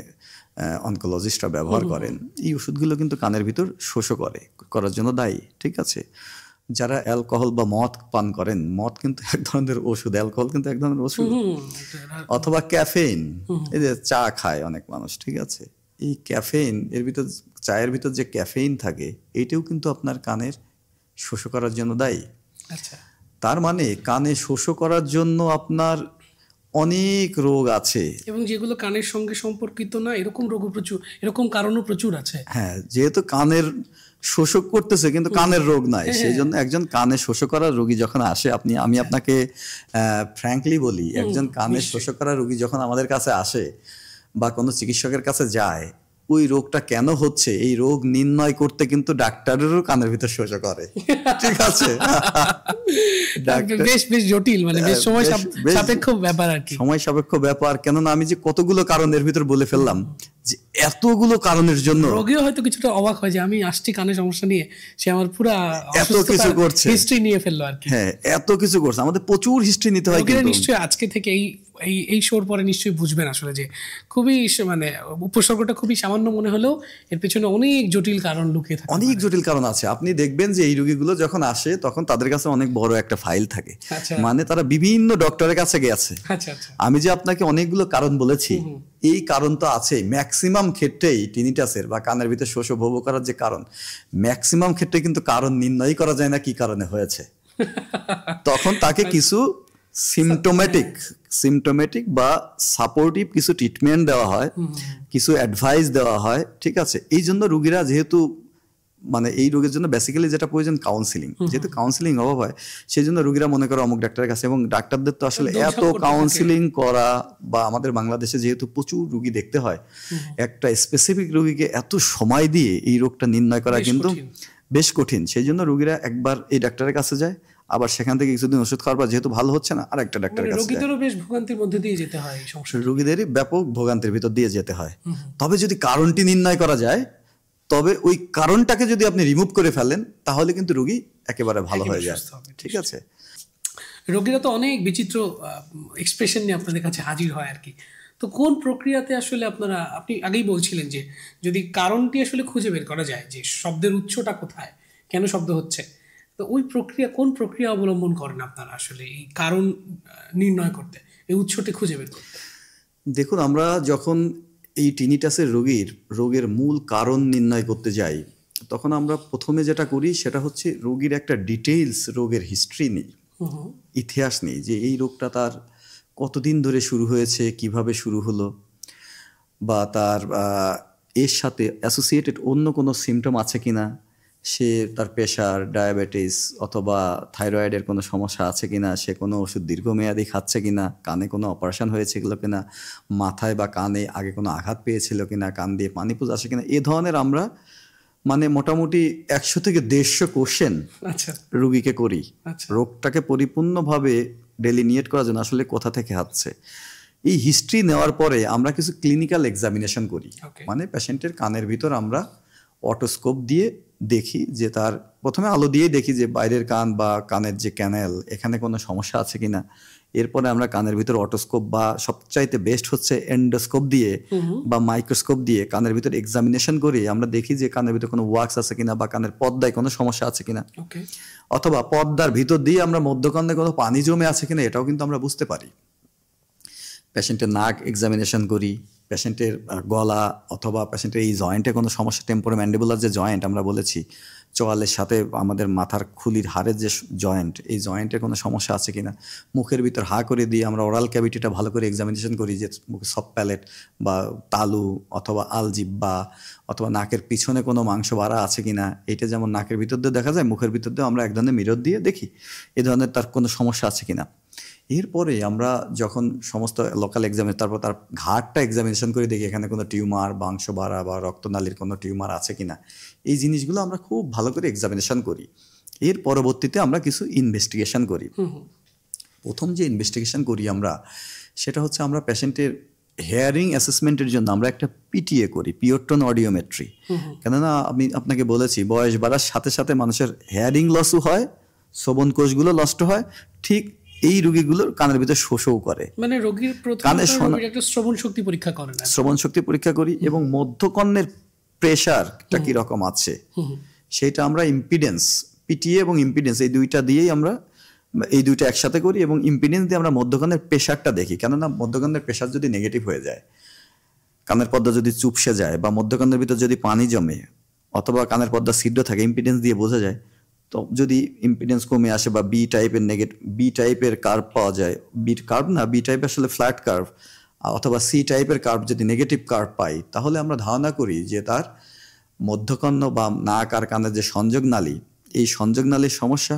অনকোলজিস্টরা ব্যবহার করেন, এই ওষুধগুলো কিন্তু কানের ভিতর শোষ করার জন্য দায়ী। ঠিক আছে, যারা অ্যালকোহল বা মদ পান করেন, মদ কিন্তু এক ধরনের ওষুধ, অ্যালকোহল কিন্তু এক ধরনের ওষুধ, অথবা ক্যাফেইন, এই যে চা খায় অনেক মানুষ, ঠিক আছে, এই ক্যাফেইন এর ভিতর, চায়ের ভিতর যে ক্যাফেইন থাকে, এইটাও কিন্তু আপনার কানের শোষ করার জন্য দায়ী। আচ্ছা, তার মানে কানে শোষ করার জন্য আপনার অনেক রোগ আছে, এবং যেগুলো কানের সঙ্গে সম্পর্কিত না এরকম রোগও প্রচুর, এরকম কারণও প্রচুর আছে। হ্যাঁ, যেহেতু কানের শোষক করতেছে কিন্তু কানের রোগ নাই, সেই জন্য একজন কানে শোষক করা রোগী যখন আসে, আমি আপনাকে ফ্র্যাঙ্কলি বলি, একজন কানে শোষক করা রোগী যখন আমাদের কাছে আসে বা কোনো চিকিৎসকের কাছে যায়, ওই রোগটা কেন হচ্ছে এই রোগ নির্ণয় করতে কিন্তু ডাক্তারেরও কানের ভিতর শোষ করে। ঠিক আছে, বেশ বেশ জটিল, মানে বেশ সময় সাপেক্ষ ব্যাপার আর কি, সময় সাপেক্ষ ব্যাপার। কেননা আমি যে কতগুলো কারণ এর ভিতর বলে ফেললাম, যে এতগুলো কারণের জন্য রোগীও হয়তো কিছুটা অবাক হয় যে আমি আসছি কানে সমস্যা নিয়ে, সে আমার পুরা এত কিছু করছে, হিস্ট্রি নিয়ে ফেললো আর কি। হ্যাঁ, এত কিছু করছে, আমাদের প্রচুর হিস্ট্রি নিতে হয়। কিন্তু নিশ্চয়ই আজকে থেকে এই শোর পরে নিশ্চয়ই বুঝবেন আসলে যে খুবই, মানে উপসর্গটা খুবই সামান্য মনে হলেও এর পেছনে অনেক জটিল কারণ লুকিয়ে থাকে, অনেক জটিল কারণ আছে। আপনি দেখবেন যে এই রোগীগুলো যখন আসে তখন তাদের কাছে অনেক বড় একটা ফাইল থাকে, মানে তারা বিভিন্ন ডক্টরের কাছে গেছে। আমি যে আপনাকে অনেকগুলো কারণ বলেছি, এই কারণ তো আছে, ম্যাক্সিমাম ক্ষেত্রেই টিনিটাসের বা কানের ভিতর শোষ ভোগ করার যে কারণ, ম্যাক্সিমাম ক্ষেত্রে কিন্তু কারণ নির্ণয় করা যায় না কি কারণে হয়েছে। তখন তাকে কিছু সিমটোমেটিক বা সাপোর্টিভ কিছু ট্রিটমেন্ট দেওয়া হয়, কিছু অ্যাডভাইস দেওয়া হয়। ঠিক আছে, এই জন্য রোগীরা, যেহেতু মানে এই রোগের জন্য বেসিক্যালি যেটা প্রয়োজন কাউন্সিলিং, যেহেতু কাউন্সিলিং অভাব হয়, সেই জন্য রোগীরা মনে করে অমুক ডাক্তারের কাছে, এবং ডাক্তারদের তো আসলে এত কাউন্সিলিং করা, বা আমাদের বাংলাদেশে যেহেতু প্রচুর রোগী দেখতে হয়, একটা স্পেসিফিক রোগীকে এত সময় দিয়ে এই রোগটা নির্ণয় করা কিন্তু বেশ কঠিন। সেই জন্য রোগীরা একবার এই ডাক্তারের কাছে যায়, আবার সেখান থেকে কিছুদিন ওষুধ খাওয়ার পর যেহেতু ভালো হচ্ছে না, আরেকটা ডাক্তারের কাছে যায়। রোগীদেরও বেশ ভোগান্তির মধ্যে দিয়ে যেতে হয়, এই সমস্যা রোগীদেরই ব্যাপক ভোগান্তির ভিতর দিয়ে যেতে হয়। তবে যদি কারণটি নির্ণয় করা যায়, তবে ওই কারণটাকে যদি আপনি রিমুভ করে ফেলেন, তাহলে কিন্তু রোগী একেবারে ভালো হয়ে যায়। ঠিক আছে, রোগীরা তো অনেক বিচিত্র এক্সপ্রেশন নিয়ে আপনাদের কাছে হাজির হয় আর কি। তো কোন প্রক্রিয়াতে আসলে আপনি আগেই বলছিলেন যে যদি কারণটি আসলে খুঁজে বের করা যায় যে শব্দের উৎসটা কোথায়, কেন শব্দ হচ্ছে, তো ওই কোন প্রক্রিয়া অবলম্বন করেন আপনারা আসলে এই কারণ নির্ণয় করতে, এই উৎসটি খুঁজে বের করতে? দেখুন, আমরা যখন এই টিনিটাসের রোগের মূল কারণ নির্ণয় করতে যাই, তখন আমরা প্রথমে যেটা করি সেটা হচ্ছে রোগীর একটা ডিটেইলস, রোগের হিস্ট্রি নিই, ইতিহাস নেই, যে এই রোগটা তার কতদিন ধরে শুরু হয়েছে, কিভাবে শুরু হলো, বা তার এর সাথে অ্যাসোসিয়েটেড অন্য কোনো সিমটম আছে কিনা, সে তার প্রেশার, ডায়াবেটিস অথবা থাইরয়েডের কোনো সমস্যা আছে কিনা, সে কোনো ওষুধ দীর্ঘমেয়াদী খাচ্ছে কিনা, কানে কোনো অপারেশন হয়েছিল কিনা, মাথায় বা কানে আগে কোনো আঘাত পেয়েছিল কিনা, কান দিয়ে পানি পুজ আসে কিনা, এ ধরনের আমরা মানে মোটামুটি 100 থেকে 150 কোশ্চেন রুগীকে করি, রোগটাকে পরিপূর্ণভাবে ডেলিনিয়েট করার জন্য আসলে কোথা থেকে হচ্ছে। এই হিস্ট্রি নেওয়ার পরে আমরা কিছু ক্লিনিক্যাল এক্সামিনেশন করি, মানে পেশেন্টের কানের ভিতর আমরা অটোস্কোপ দিয়ে দেখি, যে তার প্রথমে আলো দিয়ে দেখি যে বাইরের কান বা কানের যে ক্যানেল, এখানে কোনো সমস্যা আছে কিনা। এরপরে আমরা কানের ভিতর অটোস্কোপ বা সবচাইতে বেস্ট হচ্ছে এন্ডোস্কোপ দিয়ে বা মাইক্রোস্কোপ দিয়ে কানের ভিতর এক্সামিনেশন করি, আমরা দেখি যে কানের ভিতর কোনো ওয়াক্স আছে কিনা বা কানের পর্দায় কোনো সমস্যা আছে কিনা, অথবা পর্দার ভিতর দিয়ে আমরা মধ্যকানে কোনো পানি জমে আছে কিনা, এটাও কিন্তু আমরা বুঝতে পারি। পেশেন্টের নাক এক্সামিনেশন করি, পেশেন্টের গলা অথবা পেশেন্টের এই জয়েন্টে কোনো সমস্যা, টেম্পোরোম্যান্ডিবুলার যে জয়েন্ট আমরা বলেছি, চোয়ালের সাথে আমাদের মাথার খুলির হাড়ের যে জয়েন্ট, এই জয়েন্টে কোনো সমস্যা আছে কিনা। মুখের ভিতর হা করে দিয়ে আমরা ওরাল ক্যাভিটিটা ভালো করে এক্সামিনেশন করি, যে মুখে সফট প্যালেট বা তালু অথবা আলজিব্বা অথবা নাকের পিছনে কোনো মাংস বাড়া আছে কিনা। এটা যেমন নাকের ভিতর দিয়ে দেখা যায়, মুখের ভিতর দিয়ে আমরা এক ধরনের মিরর দিয়ে দেখি এই ধরনের তার কোনো সমস্যা আছে কিনা। এরপরে আমরা যখন সমস্ত লোকাল এক্সামে তারপর তার ঘাটটা এক্সামিনেশন করে দেখি এখানে কোনো টিউমার বা অংশ বাড়া বা রক্তনালীর কোনো টিউমার আছে কিনা, এই জিনিসগুলো আমরা খুব ভালো করে এক্সামিনেশন করি। এর পরবর্তীতে আমরা কিছু ইনভেস্টিগেশন করি। প্রথম যে ইনভেস্টিগেশন করি আমরা, সেটা হচ্ছে আমরা পেশেন্টের হেয়ারিং অ্যাসেসমেন্টের জন্য আমরা একটা পিটিএ করি, পিওরটোন অডিওমেট্রি। কেননা আমি আপনাকে বলেছি বয়স বাড়ার সাথে সাথে মানুষের হেয়ারিং লসও হয়, শ্রবণ কোষগুলো নষ্ট হয়, ঠিক এই রোগীগুলোর কানের ভিতর শোষও করে। মানে রোগীর একটা শ্রবণ শক্তি পরীক্ষা করেন, শ্রবণ শক্তি পরীক্ষা করি এবং মধ্যকর্ণের প্রেশারটা কিরকম আছে সেটা আমরা ইম্পিডেন্স, পিটিএ এবং ইম্পিডেন্স এই দুইটা দিয়েই আমরা এই দুইটা একসাথে করি এবং ইম্পিডেন্স দিয়ে আমরা মধ্যকর্ণের প্রেশারটা দেখি। কেননা মধ্যকর্ণের প্রেশার যদি নেগেটিভ হয়ে যায়, কানের পর্দা যদি চুপসে যায় বা মধ্যকর্ণের ভিতর যদি পানি জমে অথবা কানের পর্দা ছিদ্র থাকে, ইম্পিডেন্স দিয়ে বোঝা যায়। তো যদি ইম্পিডেন্স কমে আসে বা বি টাইপের কার্ভ পাওয়া যায়, বি টাইপ আসলে ফ্ল্যাট কার্ভ, অথবা সি টাইপের কার্ভ যদি নেগেটিভ কার্ভ পাই, তাহলে আমরা ধারণা করি যে তার মধ্যকর্ণ বা নাক আর কানের যে সংযোগ নালী, এই সংযোগ নালীর সমস্যা।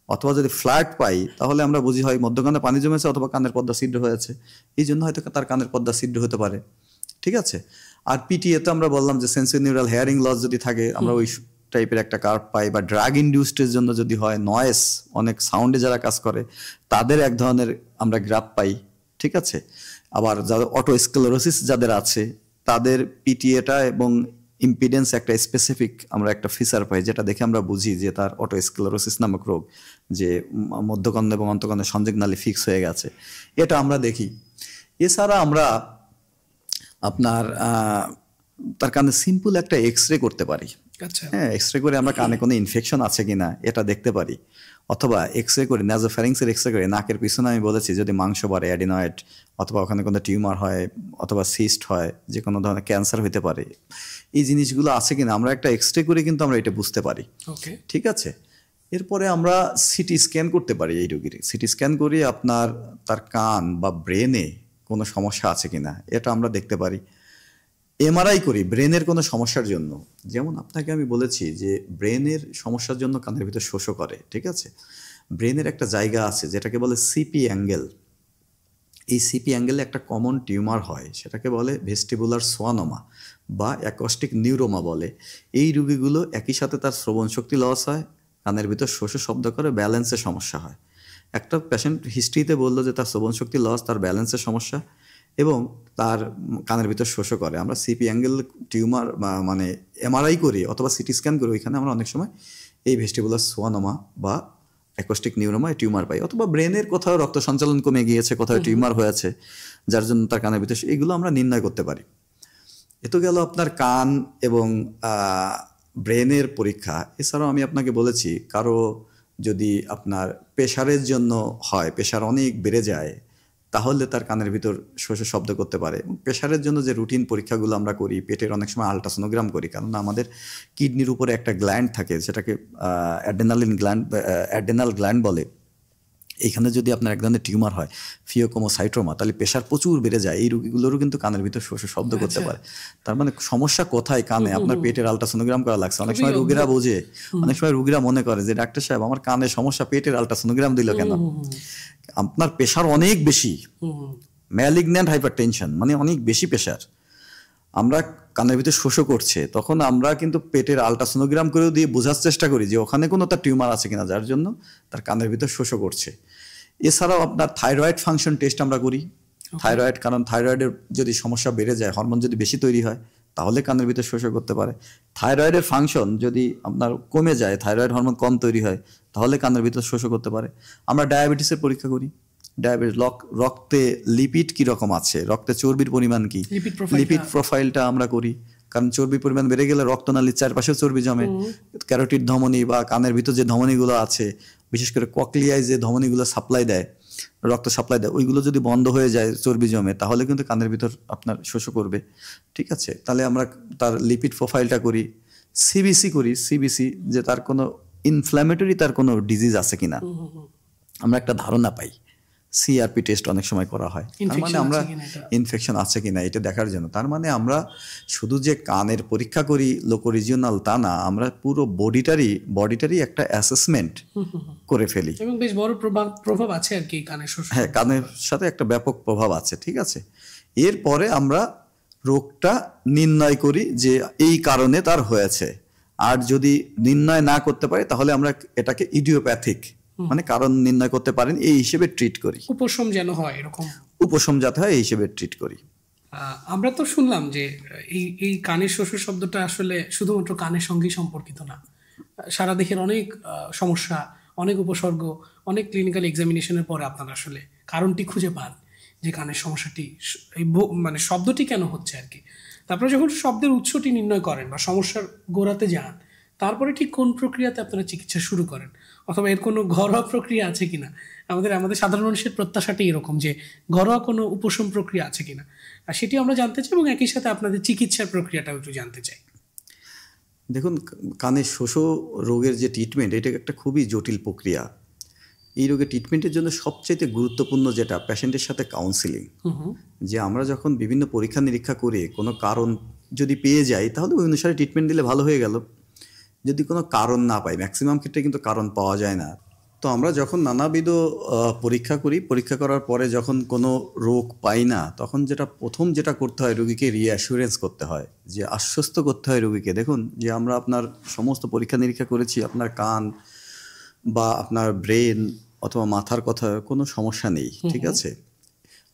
অথবা যদি ফ্ল্যাট পাই তাহলে আমরা বুঝি হয় মধ্যকানে পানি জমেছে অথবা কানের পর্দা ছিদ্র হয়েছে, এই জন্য হয়তো তার কানের পর্দা ছিদ্র হতে পারে। ঠিক আছে। আর পিটিএ তো আমরা বললাম যে সেন্সোরিয়াল হেয়ারিং লস যদি থাকে আমরা ওই টাইপের একটা কার্ভ পাই, বা ড্রাগ ইনডিউসডের জন্য যদি হয়, নয়েস অনেক সাউন্ডে যারা কাজ করে তাদের এক ধরনের আমরা গ্রাফ পাই। ঠিক আছে। আবার যাদের অটোস্ক্লেরোসিস যাদের আছে তাদের পিটিএটা এবং ইম্পিডেন্স একটা স্পেসিফিক আমরা একটা ফিচার পাই, যেটা দেখে আমরা বুঝি যে তার অটোস্ক্লেরোসিস নামক রোগ, যে মধ্যকর্ণ এবং অন্তঃকর্ণের সংযোগ নালী ফিক্স হয়ে গেছে, এটা আমরা দেখি। এছাড়া আমরা আপনার তার কানে সিম্পল একটা এক্সরে করতে পারি। হ্যাঁ, এক্সরে করে আমরা কানে কোনো ইনফেকশন আছে কিনা এটা দেখতে পারি, অথবা এক্সরে করে নাসোফ্যারিংসের এক্সরে করে নাকের পিছনে আমি বলেছি যদি মাংস বাড়ে, অ্যাডিনয়েড, অথবা ওখানে কোনো টিউমার হয় অথবা সিস্ট হয়, যে কোনো ধরনের ক্যান্সার হতে পারে, এই জিনিসগুলো আছে কিনা আমরা একটা এক্সরে করে কিন্তু আমরা এটা বুঝতে পারি। ঠিক আছে। এরপরে আমরা সিটি স্ক্যান করতে পারি এই রোগীর। সিটি স্ক্যান করে আপনার তার কান বা ব্রেনে কোনো সমস্যা আছে কিনা এটা আমরা দেখতে পারি। এমআরআই করি ব্রেনের কোনো সমস্যার জন্য। যেমন আপনাকে আমি বলেছি যে ব্রেনের সমস্যার জন্য কানের ভিতর শোষ করে। ঠিক আছে। ব্রেনের একটা জায়গা আছে যেটাকে বলে সিপি অ্যাঙ্গেল। এই সিপি অ্যাঙ্গেলে একটা কমন টিউমার হয়, সেটাকে বলে ভেস্টিবুলার সোয়ানোমা বা অ্যাকস্টিক নিউরোমা বলে। এই রোগীগুলো একই সাথে তার শ্রবণ শক্তি লস হয়, কানের ভিতর শোষ শব্দ করে, ব্যালেন্সের সমস্যা হয়। একটা পেশেন্ট হিস্ট্রিতে বললো যে তার শ্রবণ শক্তি লস, তার ব্যালেন্সের সমস্যা এবং তার কানের ভিতর শোষ করে। আমরা সিপি অ্যাঙ্গেল টিউমার মানে এমআরআই করি অথবা সিটি স্ক্যান করি, ওইখানে আমরা অনেক সময় এই ভেস্টিবুলার সোয়ানোমা বা অ্যাকস্টিক নিউরোমা টিউমার পাই। অথবা ব্রেনের কোথাও রক্ত সঞ্চালন কমে গিয়েছে, কোথাও টিউমার হয়েছে যার জন্য তার কানের ভিতর, এগুলো আমরা নির্ণয় করতে পারি। এ তো গেল আপনার কান এবং ব্রেনের পরীক্ষা। এছাড়াও আমি আপনাকে বলেছি কারো যদি আপনার প্রেশারের জন্য হয়, প্রেশার অনেক বেড়ে যায়, তাহলে তার কানের ভিতর শোষ শব্দ করতে পারে। প্রেশারের জন্য যে রুটিন পরীক্ষাগুলো আমরা করি, পেটের অনেক সময় আলট্রাসোনোগ্রাম করি, কারণ আমাদের কিডনির উপরে একটা গ্ল্যান্ড থাকে যেটাকে অ্যাডেনাল গ্ল্যান্ড বলে। এইখানে যদি আপনার এক ধরনের টিউমার হয়, ফিওকোমোসাইটোমা, তাহলে প্রেশার প্রচুর বেড়ে যায়। এই রোগীগুলোরও কিন্তু কানের ভিতর শোষ শব্দ করতে পারে। তার মানে সমস্যা কোথায় কানে, আপনার পেটের আলট্রাসোনোগ্রাম করা লাগছে। অনেক সময় রোগীরা বোঝে, অনেক সময় রোগীরা মনে করে যে ডাক্তার সাহেব আমার কানে সমস্যা, পেটের আলট্রাসোনোগ্রাম দিল কেন? আপনার প্রেশার অনেক বেশি, ম্যালিগন্যান্ট হাইপারটেনশন, মানে অনেক বেশি প্রেশার, আমরা কানের ভিতরে শোষ করছে, তখন আমরা কিন্তু পেটের আলট্রাসোনোগ্রাম করেও দিয়ে বোঝার চেষ্টা করি যে ওখানে কোনো তার টিউমার আছে কিনা যার জন্য তার কানের ভিতর শোষ করছে। এছাড়াও আপনার থাইরয়েড ফাংশন টেস্ট আমরা করি। থাইরয়েড, কারণ থাইরয়েডের যদি সমস্যা বেড়ে যায়, হরমোন যদি বেশি তৈরি হয়, তাহলে কানের ভিতর শোষ করতে পারে। থাইরয়েডের ফাংশন যদি আপনার কমে যায়, থাইরয়েড হরমোন কম তৈরি হয়, তাহলে কানের ভিতর শোষ করতে পারে। আমরা ডায়াবেটিসের পরীক্ষা করি। ডায়াবেটিস, রক্তে লিপিড কীরকম আছে, রক্তে চর্বির পরিমাণ কি, লিপিড প্রোফাইলটা আমরা করি। কারণ চর্বির পরিমাণ বেড়ে গেলে রক্তনালীর চারপাশেও চর্বি জমে। ক্যারোটিড ধমনী বা কানের ভিতর যে ধমনীগুলো আছে, বিশেষ করে ককলিয়ায় যে ধমনীগুলো সাপ্লাই দেয়, রক্ত সাপ্লাই দেয়, ওইগুলো যদি বন্ধ হয়ে যায়, চর্বি জমে, তাহলে কিন্তু কানের ভিতর আপনার শোষ করবে। ঠিক আছে। তাহলে আমরা তার লিপিড প্রোফাইলটা করি। সিবিসি করি, সিবিসি যে তার কোনো ইনফ্ল্যামেটরি, তার কোনো ডিজিজ আছে কিনা আমরা একটা ধারণা পাই। সিআরপি টেস্ট অনেক সময় করা হয়, তার মানে Infection আমরা আছে কিনা এটা। ইনফেকশন আছে কিনা এটা দেখার জন্য। তার মানে আমরা শুধু যে কানের পরীক্ষা করি লোকোরিজিওনাল তা না, আমরা পুরো বডিটারই একটা অ্যাসেসমেন্ট করে ফেলি। এবং বেশ বড় প্রভাব আছে আর কি কানের শোষ। হ্যাঁ, কানের সাথে একটা ব্যাপক প্রভাব আছে, ঠিক আছে। এরপরে আমরা রোগটা নির্ণয় করি যে এই কারণে তার হয়েছে। আর যদি নির্ণয় না করতে পারি তাহলে আমরা এটাকে ইডিওপ্যাথিক, মানে কারণ নির্ণয় করতে পারেন এই হিসেবে ট্রিট করি, উপশম যেন হয় এরকম উপশম যাতে হয় এই হিসেবে ট্রিট করি। আমরা তো শুনলাম যে এই কানের শ্বশুর শব্দটা আসলে শুধুমাত্র কানের সঙ্গেই সম্পর্কিত না, সারা দেহের অনেক সমস্যা, অনেক উপসর্গ, অনেক ক্লিনিক্যাল এক্সামিনেশনের পরে আপনারা আসলে কারণটি খুঁজে পান যে কানের সমস্যাটি মানে শব্দটি কেন হচ্ছে আর কি। তারপরে যখন শব্দের উৎসটি নির্ণয় করেন বা সমস্যার গোড়াতে যান, তারপরে ঠিক কোন প্রক্রিয়াতে আপনারা চিকিৎসা শুরু করেন, অথবা এর কোনো ঘরোয়া প্রক্রিয়া আছে কিনা। আমাদের সাধারণ মানুষের প্রত্যাশাটি এরকম যে ঘরোয়া কোনো উপশম প্রক্রিয়া আছে কিনা, আর সেটি আমরা জানতে চাই, এবং একই সাথে আপনাদের চিকিৎসার প্রক্রিয়াটাও একটু জানতে চাই। দেখুন, কানের শোষ রোগের যে ট্রিটমেন্ট, এটা একটা খুবই জটিল প্রক্রিয়া। এই রোগের ট্রিটমেন্টের জন্য সবচেয়ে গুরুত্বপূর্ণ যেটা পেশেন্টের সাথে কাউন্সিলিং, যে আমরা যখন বিভিন্ন পরীক্ষা নিরীক্ষা করে কোনো কারণ যদি পেয়ে যাই তাহলে ওই অনুসারে ট্রিটমেন্ট দিলে ভালো হয়ে গেল। যদি কোনো কারণ না পাই, ম্যাক্সিমাম ক্ষেত্রে কিন্তু কারণ পাওয়া যায় না। তো আমরা যখন নানাবিধ পরীক্ষা করি, পরীক্ষা করার পরে যখন কোনো রোগ পাই না, তখন প্রথম যেটা করতে হয়, রোগীকে রিঅ্যাসুরেন্স করতে হয়, যে আশ্বস্ত করতে হয় রোগীকে, দেখুন যে আমরা আপনার সমস্ত পরীক্ষা নিরীক্ষা করেছি, আপনার কান বা আপনার ব্রেন অথবা মাথার কথা কোনো সমস্যা নেই, ঠিক আছে।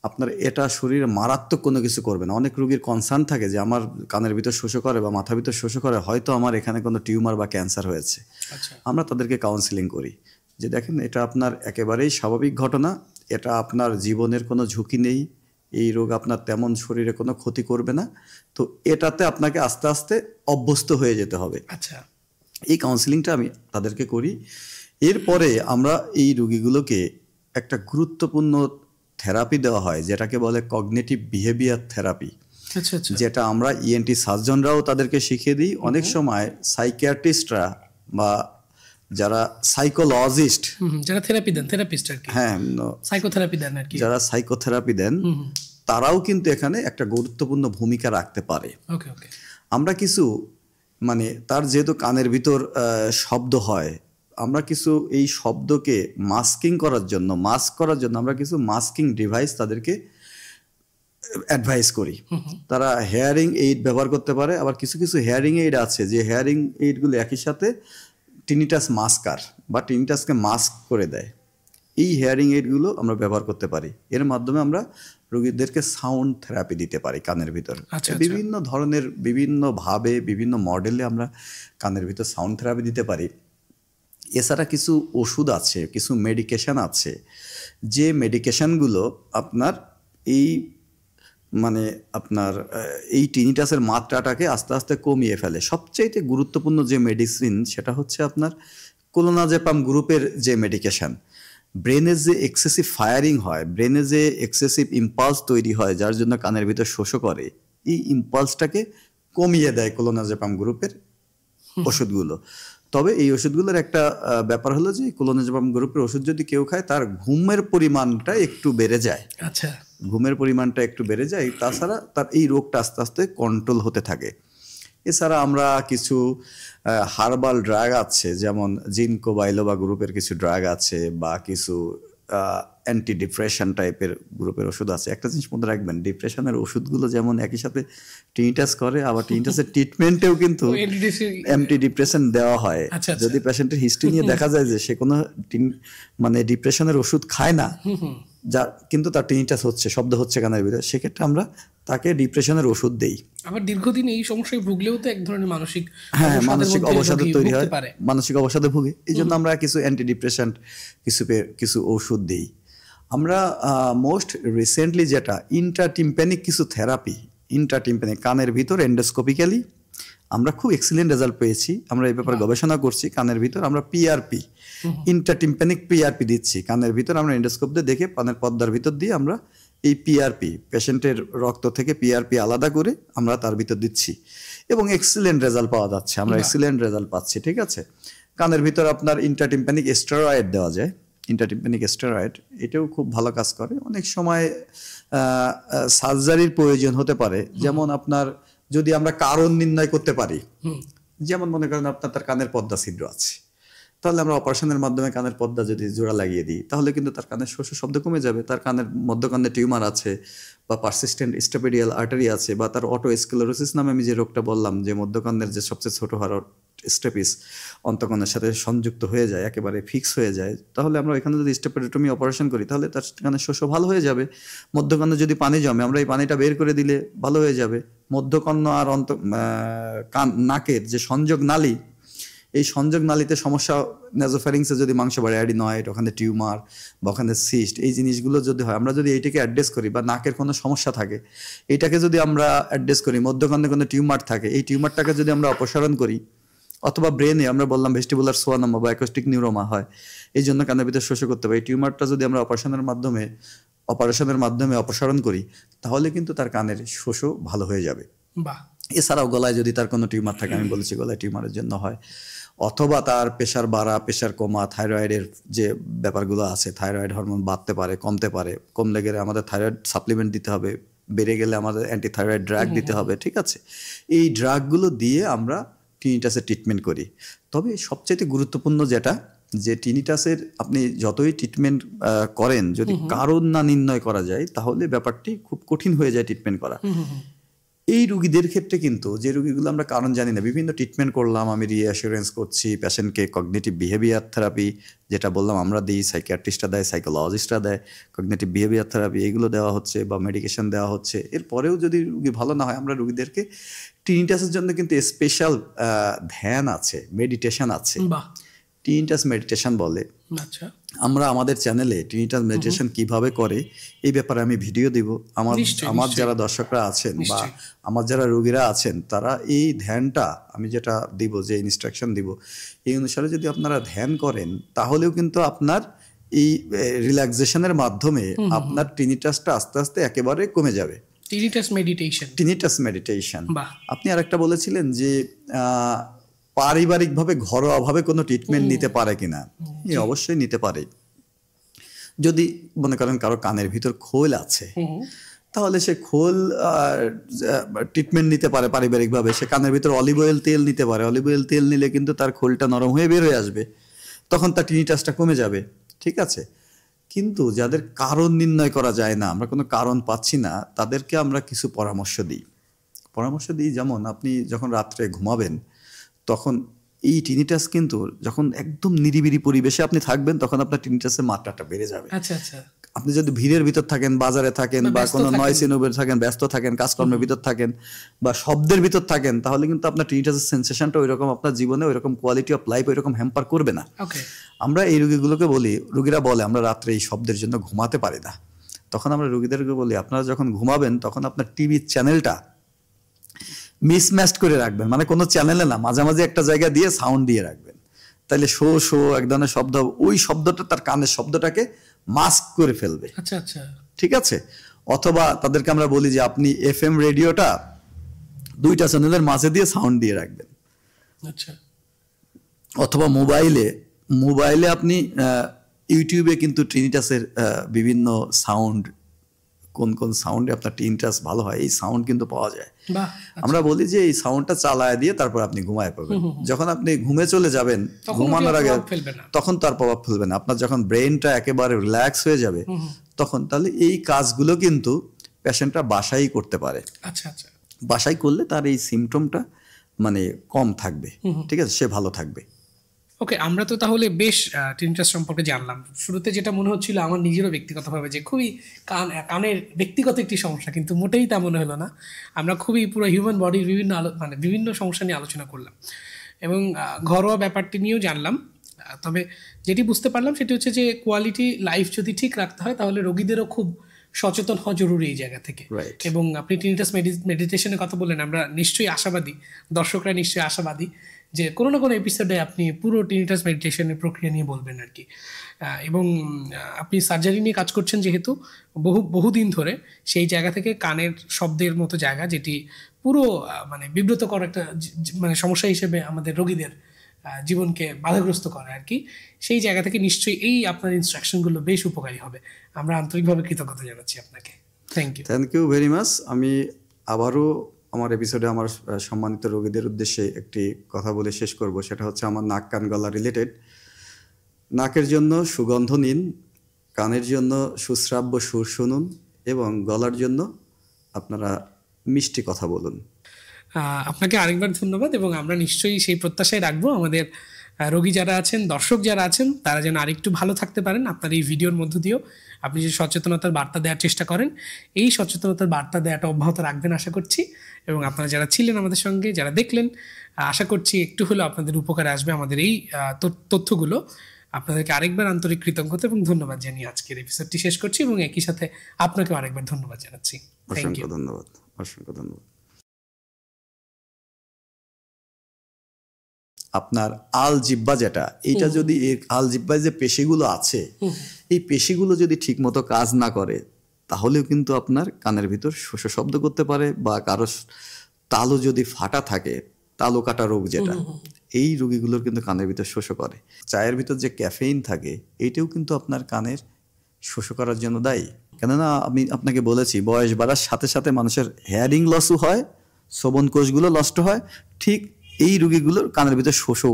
আপনার এটা শরীরে মারাত্মক কোনো কিছু করবে না। অনেক রোগীর কনসার্ন থাকে যে আমার কানের ভিতর শোষ করে বা মাথার ভিতর শোষ করে, হয়তো আমার এখানে কোনো টিউমার বা ক্যান্সার হয়েছে। আমরা তাদেরকে কাউন্সিলিং করি যে দেখেন এটা আপনার একেবারেই স্বাভাবিক ঘটনা, এটা আপনার জীবনের কোনো ঝুঁকি নেই, এই রোগ আপনার তেমন শরীরে কোনো ক্ষতি করবে না, তো এটাতে আপনাকে আস্তে আস্তে অভ্যস্ত হয়ে যেতে হবে। আচ্ছা, এই কাউন্সিলিংটা আমি তাদেরকে করি। এরপরে আমরা এই রোগীগুলোকে একটা গুরুত্বপূর্ণ থেরাপি দেওয়া হয়, যেটাকে বলে কগনিটিভ বিহেভিয়ার থেরাপি, যেটা আমরা ইএনটি সার্জনরাও তাদেরকে শিখিয়ে দিই। অনেক সময় সাইকিয়াট্রিস্টরা বা যারা সাইকোলজিস্ট, যারা থেরাপি দেন, থেরাপিস্ট আর কি, হ্যাঁ, সাইকোথেরাপি দেন আর কি, যারা সাইকোথেরাপি দেন, তারাও কিন্তু এখানে একটা গুরুত্বপূর্ণ ভূমিকা রাখতে পারে। আমরা কিছু মানে তার যেহেতু কানের ভিতর শব্দ হয়, আমরা কিছু এই শব্দকে মাস্ক করার জন্য আমরা কিছু মাস্কিং ডিভাইস তাদেরকে অ্যাডভাইস করি। তারা হেয়ারিং এইড ব্যবহার করতে পারে, আবার কিছু কিছু হেয়ারিং এইড আছে যে হেয়ারিং এইডগুলো একই সাথে টিনিটাস মাস্কার বা টিনিটাসকে মাস্ক করে দেয়। এই হেয়ারিং এইডগুলো আমরা ব্যবহার করতে পারি। এর মাধ্যমে আমরা রোগীদেরকে সাউন্ড থেরাপি দিতে পারি কানের ভিতর। বিভিন্ন ধরনের, বিভিন্নভাবে, বিভিন্ন মডেলে আমরা কানের ভিতর সাউন্ড থেরাপি দিতে পারি। এছাড়া কিছু ওষুধ আছে, কিছু মেডিকেশন আছে, যে মেডিকেশনগুলো আপনার এই টিনিটাসের মাত্রাটাকে আস্তে আস্তে কমিয়ে ফেলে। সবচাইতে গুরুত্বপূর্ণ যে মেডিসিন সেটা হচ্ছে আপনার ক্লোনাজেপাম গ্রুপের যে মেডিকেশন। ব্রেনের যে এক্সেসিভ ফায়ারিং হয়, ব্রেনে যে এক্সেসিভ ইম্পালস তৈরি হয় যার জন্য কানের ভিতর শোষ করে, এই ইম্পালসটাকে কমিয়ে দেয় ক্লোনাজেপাম গ্রুপের ওষুধগুলো। তবে এই ওষুধগুলোর একটা ব্যাপার হলো যে ক্লোনাজেপাম গ্রুপের ওষুধ যদি কেউ খায় তার ঘুমের পরিমাণটা একটু বেড়ে যায়। আচ্ছা, ঘুমের পরিমাণটা একটু বেড়ে যায়, তাছাড়া তার এই রোগটা আস্তে আস্তে কন্ট্রোল হতে থাকে। এছাড়া আমরা কিছু হার্বাল ড্রাগ আছে, যেমন জিনকো বাইলোবা গ্রুপের কিছু ড্রাগ আছে, বা কিছু অ্যান্টি ডিপ্রেশন টাইপের গ্রুপের ওষুধ আছে। একটা জিনিস মনে রাখবেন, ডিপ্রেশনের ওষুধগুলো যেমন একই সাথে টিনিটাস করে, আবার টিনিটাসের ট্রিটমেন্টেও কিন্তু অ্যান্টি ডিপ্রেশন দেওয়া হয়। যদি পেশেন্টের হিস্ট্রি নিয়ে দেখা যায় যে সে কোনো ডিপ্রেশনের ওষুধ খায় না, যা কিন্তু তার টিনিটাস হচ্ছে, শব্দ হচ্ছে কানের ভিতরে, সেক্ষেত্রে আমরা তাকে ডিপ্রেশনের ওষুধ দেই। আবার দীর্ঘদিন এই সমস্যায় ভুগলেও তো এক ধরনের মানসিক অবসাদ তৈরি হয়, মানসিক অবসাদে ভুগে। এই জন্য আমরা কিছু অ্যান্টি ডিপ্রেশন কিছু ওষুধ দিই। আমরা মোস্ট রিসেন্টলি যেটা ইন্ট্রাটিম্প্যানিক কিছু থেরাপি, ইন্ট্রাটিম্প্যানিক কানের ভিতর এন্ডোস্কোপিক্যালি আমরা খুব এক্সিলেন্ট রেজাল্ট পেয়েছি। আমরা এই ব্যাপারে গবেষণা করছি। কানের ভিতর আমরা পিআরপি, ইন্ট্রাটিম্প্যানিক পিআরপি দিচ্ছি কানের ভিতর। আমরা এন্ডোস্কোপ দিয়ে দেখে কানের পর্দার ভিতর দিয়ে আমরা এই পিআরপি, পেশেন্টের রক্ত থেকে পিআরপি আলাদা করে আমরা তার ভিতর দিচ্ছি, এবং এক্সিলেন্ট রেজাল্ট পাওয়া যাচ্ছে। আমরা এক্সিলেন্ট রেজাল্ট পাচ্ছি, ঠিক আছে। কানের ভিতর আপনার ইন্ট্রাটিম্প্যানিক স্টেরয়েড দেওয়া যায়, ইন্টারটিম্পানিক স্টেরয়েড, এটাও খুব ভালো কাজ করে। অনেক সময় সার্জারির প্রয়োজন হতে পারে, যেমন আপনার যদি আমরা কারণ নির্ণয় করতে পারি, যেমন মনে করেন আপনার তার কানের পর্দা ছিদ্র আছে, তাহলে আমরা অপারেশনের মাধ্যমে কানের পর্দা যদি জোড়া লাগিয়ে দিই, তাহলে কিন্তু তার কানের শোষ শব্দ কমে যাবে। তার কানের মধ্যকানে টিউমার আছে, বা পারসিস্টেন্ট স্টেপেডিয়াল আর্টারি আছে, বা তার অটো স্ক্লেরোসিস নামে আমি যে রোগটা বললাম, যে মধ্যকানের যে সবচেয়ে ছোট হাড় স্টেপিস অন্তঃকণের সাথে সংযুক্ত হয়ে যায়, একেবারে ফিক্স হয়ে যায়, তাহলে আমরা এখানে যদি স্টেপেডোটমি অপারেশন করি, তাহলে তার কানের শোষ ভালো হয়ে যাবে। মধ্যকানে যদি পানি জমে, আমরা এই পানিটা বের করে দিলে ভালো হয়ে যাবে। মধ্যকর্ণ আর নাকের যে সংযোগ নালী, এই সংযোগ নালীতে সমস্যা, নেজোফ্যারিংসে যদি মাংস বাড়ে, অ্যাডিনয়েড, ওখানে টিউমার বা ওখানে সিস্ট, এই জিনিসগুলো যদি হয়, আমরা যদি এইটাকে অ্যাড্রেস করি, বা নাকের কোনো সমস্যা থাকে, এইটাকে যদি আমরা অ্যাড্রেস করি, মধ্যকর্ণে কোনো টিউমার থাকে, এই টিউমারটাকে যদি আমরা অপসারণ করি, অথবা ব্রেনে আমরা বললাম ভেস্টিবুলার সোয়ানোমা বা অ্যাকোস্টিক নিউরোমা হয়, এই জন্য কানের ভিতরে শোষ করতে পারি, এই টিউমারটা যদি আমরা অপারেশনের মাধ্যমে অপসারণ করি, তাহলে কিন্তু তার কানের শোষ ভালো হয়ে যাবে। এছাড়াও গলায় যদি তার কোনো টিউমার থাকে, আমি বলেছি গলায় টিউমারের জন্য হয়, অথবা তার প্রেশার বাড়া, প্রেশার কমা, থাইরয়েডের যে ব্যাপারগুলো আছে, থাইরয়েড হরমোন বাড়তে পারে, কমলে গেলে আমাদের থাইরয়েড সাপ্লিমেন্ট দিতে হবে, বেড়ে গেলে আমাদের অ্যান্টি থাইরয়েড ড্রাগ দিতে হবে, ঠিক আছে? এই ড্রাগগুলো দিয়ে আমরা টিনিটাসের ট্রিটমেন্ট করি। তবে সবচেয়ে গুরুত্বপূর্ণ যেটা, যে টিনিটাসের আপনি যতই ট্রিটমেন্ট করেন, যদি কারণ না নির্ণয় করা যায়, তাহলে ব্যাপারটি খুব কঠিন হয়ে যায় ট্রিটমেন্ট করা। এই রুগীদের ক্ষেত্রে কিন্তু, যে রুগীগুলো আমরা কারণ জানি না, বিভিন্ন ট্রিটমেন্ট করলাম, আমি রিঅ্যাসুরেন্স করছি, পেশেন্টকে কগনিটিভ বিহেভিয়ার থেরাপি যেটা বললাম আমরা দিই, সাইকিয়াট্রিস্টরা দেয়, সাইকোলজিস্টরা দেয়, কগনিটিভ বিহেভিয়ার থেরাপি এগুলো দেওয়া হচ্ছে, বা মেডিকেশন দেওয়া হচ্ছে। এরপরেও যদি রুগী ভালো না হয়, আমরা রুগীদেরকে টিনিটাসের জন্য কিন্তু স্পেশাল ধ্যান আছে, মেডিটেশন আছে, টিনিটাস মেডিটেশন বলে। আমরা আমাদের চ্যানেলে টিনিটাস মেডিটেশন কিভাবে করে এই ব্যাপারে আমি ভিডিও দিব। আমার যারা দর্শকরা আছেন বা আমার যারা রোগীরা আছেন, তারা এই ধ্যানটা আমি যেটা দিব, যে ইনস্ট্রাকশন দিব, এই অনুসারে যদি আপনারা ধ্যান করেন, তাহলেও কিন্তু আপনার এই রিল্যাক্সেশনের মাধ্যমে আপনার টিনিটাসটা আস্তে আস্তে একেবারে কমে যাবে। Tinnitus meditation. আপনি আরেকটা বলেছিলেন যে পারিবারিকভাবে ঘরোয়াভাবে কোনো ট্রিটমেন্ট নিতে পারে কিনা? অবশ্যই নিতে পারে। যদি মনে করেন কারো কানের ভিতর খোল আছে, তাহলে সে খোল ট্রিটমেন্ট নিতে পারে পারিবারিকভাবে। সে কানের ভিতর অলিভ অয়েল তেল নিতে পারে। অলিভ অয়েল তেল নিলে কিন্তু তার খোলটা নরম হয়ে বের হয়ে আসবে, তখন তার টিনিটাসটা কমে যাবে, ঠিক আছে? কিন্তু যাদের কারণ নির্ণয় করা যায় না, আমরা কোনো কারণ পাচ্ছি না, তাদেরকে আমরা কিছু পরামর্শ দিই। যেমন আপনি যখন রাত্রে ঘুমাবেন, তখন এই টিনিটাস কিন্তু যখন একদম নিরিবিলি পরিবেশে আপনি থাকবেন, তখন আপনার টিনিটাসের মাত্রাটা বেড়ে যাবে। আপনি যদি ভিড়ের ভিতর থাকেন, বাজারে থাকেন, বা কোনো নয়েজ ইনোভের থাকেন, ব্যস্ত থাকেন, কাজকর্মের ভিতর থাকেন, বা শব্দের ভিতর থাকেন, তাহলে কিন্তু আপনার টিনিটাসের সেন্সেশনটা ওইরকম আপনার জীবনে ওইরকম কোয়ালিটি অফ লাইফ ওইরকম হ্যাম্পার করবে না। আমরা এই রোগীগুলোকে বলি, রোগীরা বলে আমরা রাত্রে এই শব্দের জন্য ঘুমাতে পারি না। তখন আমরা রোগীদেরকে বলি, আপনারা যখন ঘুমাবেন, তখন আপনার টিভির চ্যানেলটা মিসম্যাচড করে রাখবেন, মানে কোনো চ্যানেলে না, মাঝামাঝি একটা জায়গা দিয়ে সাউন্ড দিয়ে রাখবেন। তাহলে শো এক ধরনের শব্দ, ওই শব্দটা তার কানের শব্দটাকে মাস্ক করে ফেলবে। ঠিক আছে? অথবা তাদেরকে আমরা বলি যে আপনি FM রেডিওটা 2টা চ্যানেলের মাঝে দিয়ে সাউন্ড দিয়ে রাখবেন। অথবা মোবাইলে আপনি ইউটিউবে কিন্তু টিনিটাসের বিভিন্ন সাউন্ড, কোন সাউন্ডে আপনার টিনিটাস ভালো হয়, এই সাউন্ড কিন্তু পাওয়া যায়। আমরা বলি যে এই সাউন্ডটা চালায় দিয়ে তারপর আপনি ঘুমায় পড়বেন। যখন আপনি ঘুমে চলে যাবেন, ঘুমানোর আগে, তখন তার প্রভাব ফেলবে না। আপনার যখন ব্রেনটা একেবারে রিল্যাক্স হয়ে যাবে, তখন তাহলে এই কাজগুলো কিন্তু পেশেন্টরা বাসায় করতে পারে। বাসায় করলে তার এই সিমটমটা মানে কম থাকবে, ঠিক আছে? সে ভালো থাকবে। ওকে, আমরা তো তাহলে বেশ টিনিটাস সম্পর্কে জানলাম। শুরুতে যেটা মনে হচ্ছিল আমার নিজেরও ব্যক্তিগতভাবে যে খুবই কানের ব্যক্তিগত একটি সমস্যা, কিন্তু মোটেই তা মনে হলো না। আমরা খুবই পুরো হিউম্যান বডির বিভিন্ন সমস্যা নিয়ে আলোচনা করলাম, এবং ঘরোয়া ব্যাপারটি নিয়েও জানলাম। তবে যেটি বুঝতে পারলাম সেটি হচ্ছে যে কোয়ালিটি লাইফ যদি ঠিক রাখতে হয়, তাহলে রোগীদেরও খুব সচেতন হওয়া জরুরি এই জায়গা থেকে। এবং আপনি টিনিটাস মেডিটেশনের কথা বললেন, আমরা নিশ্চয়ই আশাবাদী, দর্শকরা নিশ্চয়ই আশাবাদী যে কোনো না কোনো এপিসোডে আপনি পুরো টিনিটাস মেডিটেশনের প্রক্রিয়া নিয়ে বলবেন আর কি। এবং আপনি সার্জারি নিয়ে কাজ করছেন যেহেতু বহুদিন ধরে, সেই জায়গা থেকে কানের শব্দের মতো জায়গা, যেটি পুরো মানে বিব্রতকর একটা মানে সমস্যা হিসেবে আমাদের রোগীদের জীবনকে বাধাগ্রস্ত করে আর কি, সেই জায়গা থেকে নিশ্চয়ই এই আপনার ইনস্ট্রাকশনগুলো বেশ উপকারী হবে। আমরা আন্তরিকভাবে কৃতজ্ঞতা জানাচ্ছি আপনাকে। Thank you. Thank you very much. আমি আবারও আমার এপিসোডে আমার সম্মানিত রোগীদের উদ্দেশ্যে একটি কথা বলে শেষ করব, সেটা হচ্ছে আমার নাক কান গলা রিলেটেড। নাকের জন্য সুগন্ধ নিন, কানের জন্য সুশ্রাব্য সুর শুনুন, এবং গলার জন্য আপনারা মিষ্টি কথা বলুন। আপনাকে আরেকবার ধন্যবাদ, এবং আমরা নিশ্চয়ই সেই প্রত্যাশায় রাখবো আমাদের রোগী যারা আছেন, দর্শক যারা আছেন, তারা যেন আরেকটু ভালো থাকতে পারেন আপনার এই ভিডিওর মধ্য দিয়েও। আপনি যে সচেতনতার বার্তা দেওয়ার চেষ্টা করেন, এই সচেতনতার বার্তা দেওয়াটা অব্যাহত রাখবেন আশা করছি। এবং আপনারা যারা ছিলেন আমাদের সঙ্গে, যারা দেখলেন, আশা করছি একটু হলেও আপনাদের উপকারে আসবে আমাদের এই তথ্যগুলো। আপনাদেরকে আরেকবার আন্তরিক কৃতজ্ঞতা এবং ধন্যবাদ জানিয়ে আজকের এপিসোডটি শেষ করছি, এবং একই সাথে আপনাকেও আরেকবার ধন্যবাদ জানাচ্ছি। Thank you. অসংখ্য ধন্যবাদ, অসংখ্য ধন্যবাদ। আপনার আল জিব্বা যেটা, এইটা যদি আল জিব্বায় যে পেশিগুলো আছে, এই পেশিগুলো যদি ঠিকমতো কাজ না করে, তাহলেও কিন্তু আপনার কানের ভিতর শোষ শব্দ করতে পারে, বা কারো তালু যদি ফাটা থাকে, তালু কাটা রোগ যেটা, এই রোগীগুলোর কিন্তু কানের ভিতর শোষ করে। চায়ের ভিতর যে ক্যাফেইন থাকে, এইটাও কিন্তু আপনার কানের শোষ করার জন্য দায়ী। কেননা আমি আপনাকে বলেছি, বয়স বাড়ার সাথে সাথে মানুষের হেয়ারিং লসও হয়, শ্রবণ কোষগুলো নষ্ট হয়, ঠিক এই রোগীগুলোর কানের ভিতর শোষও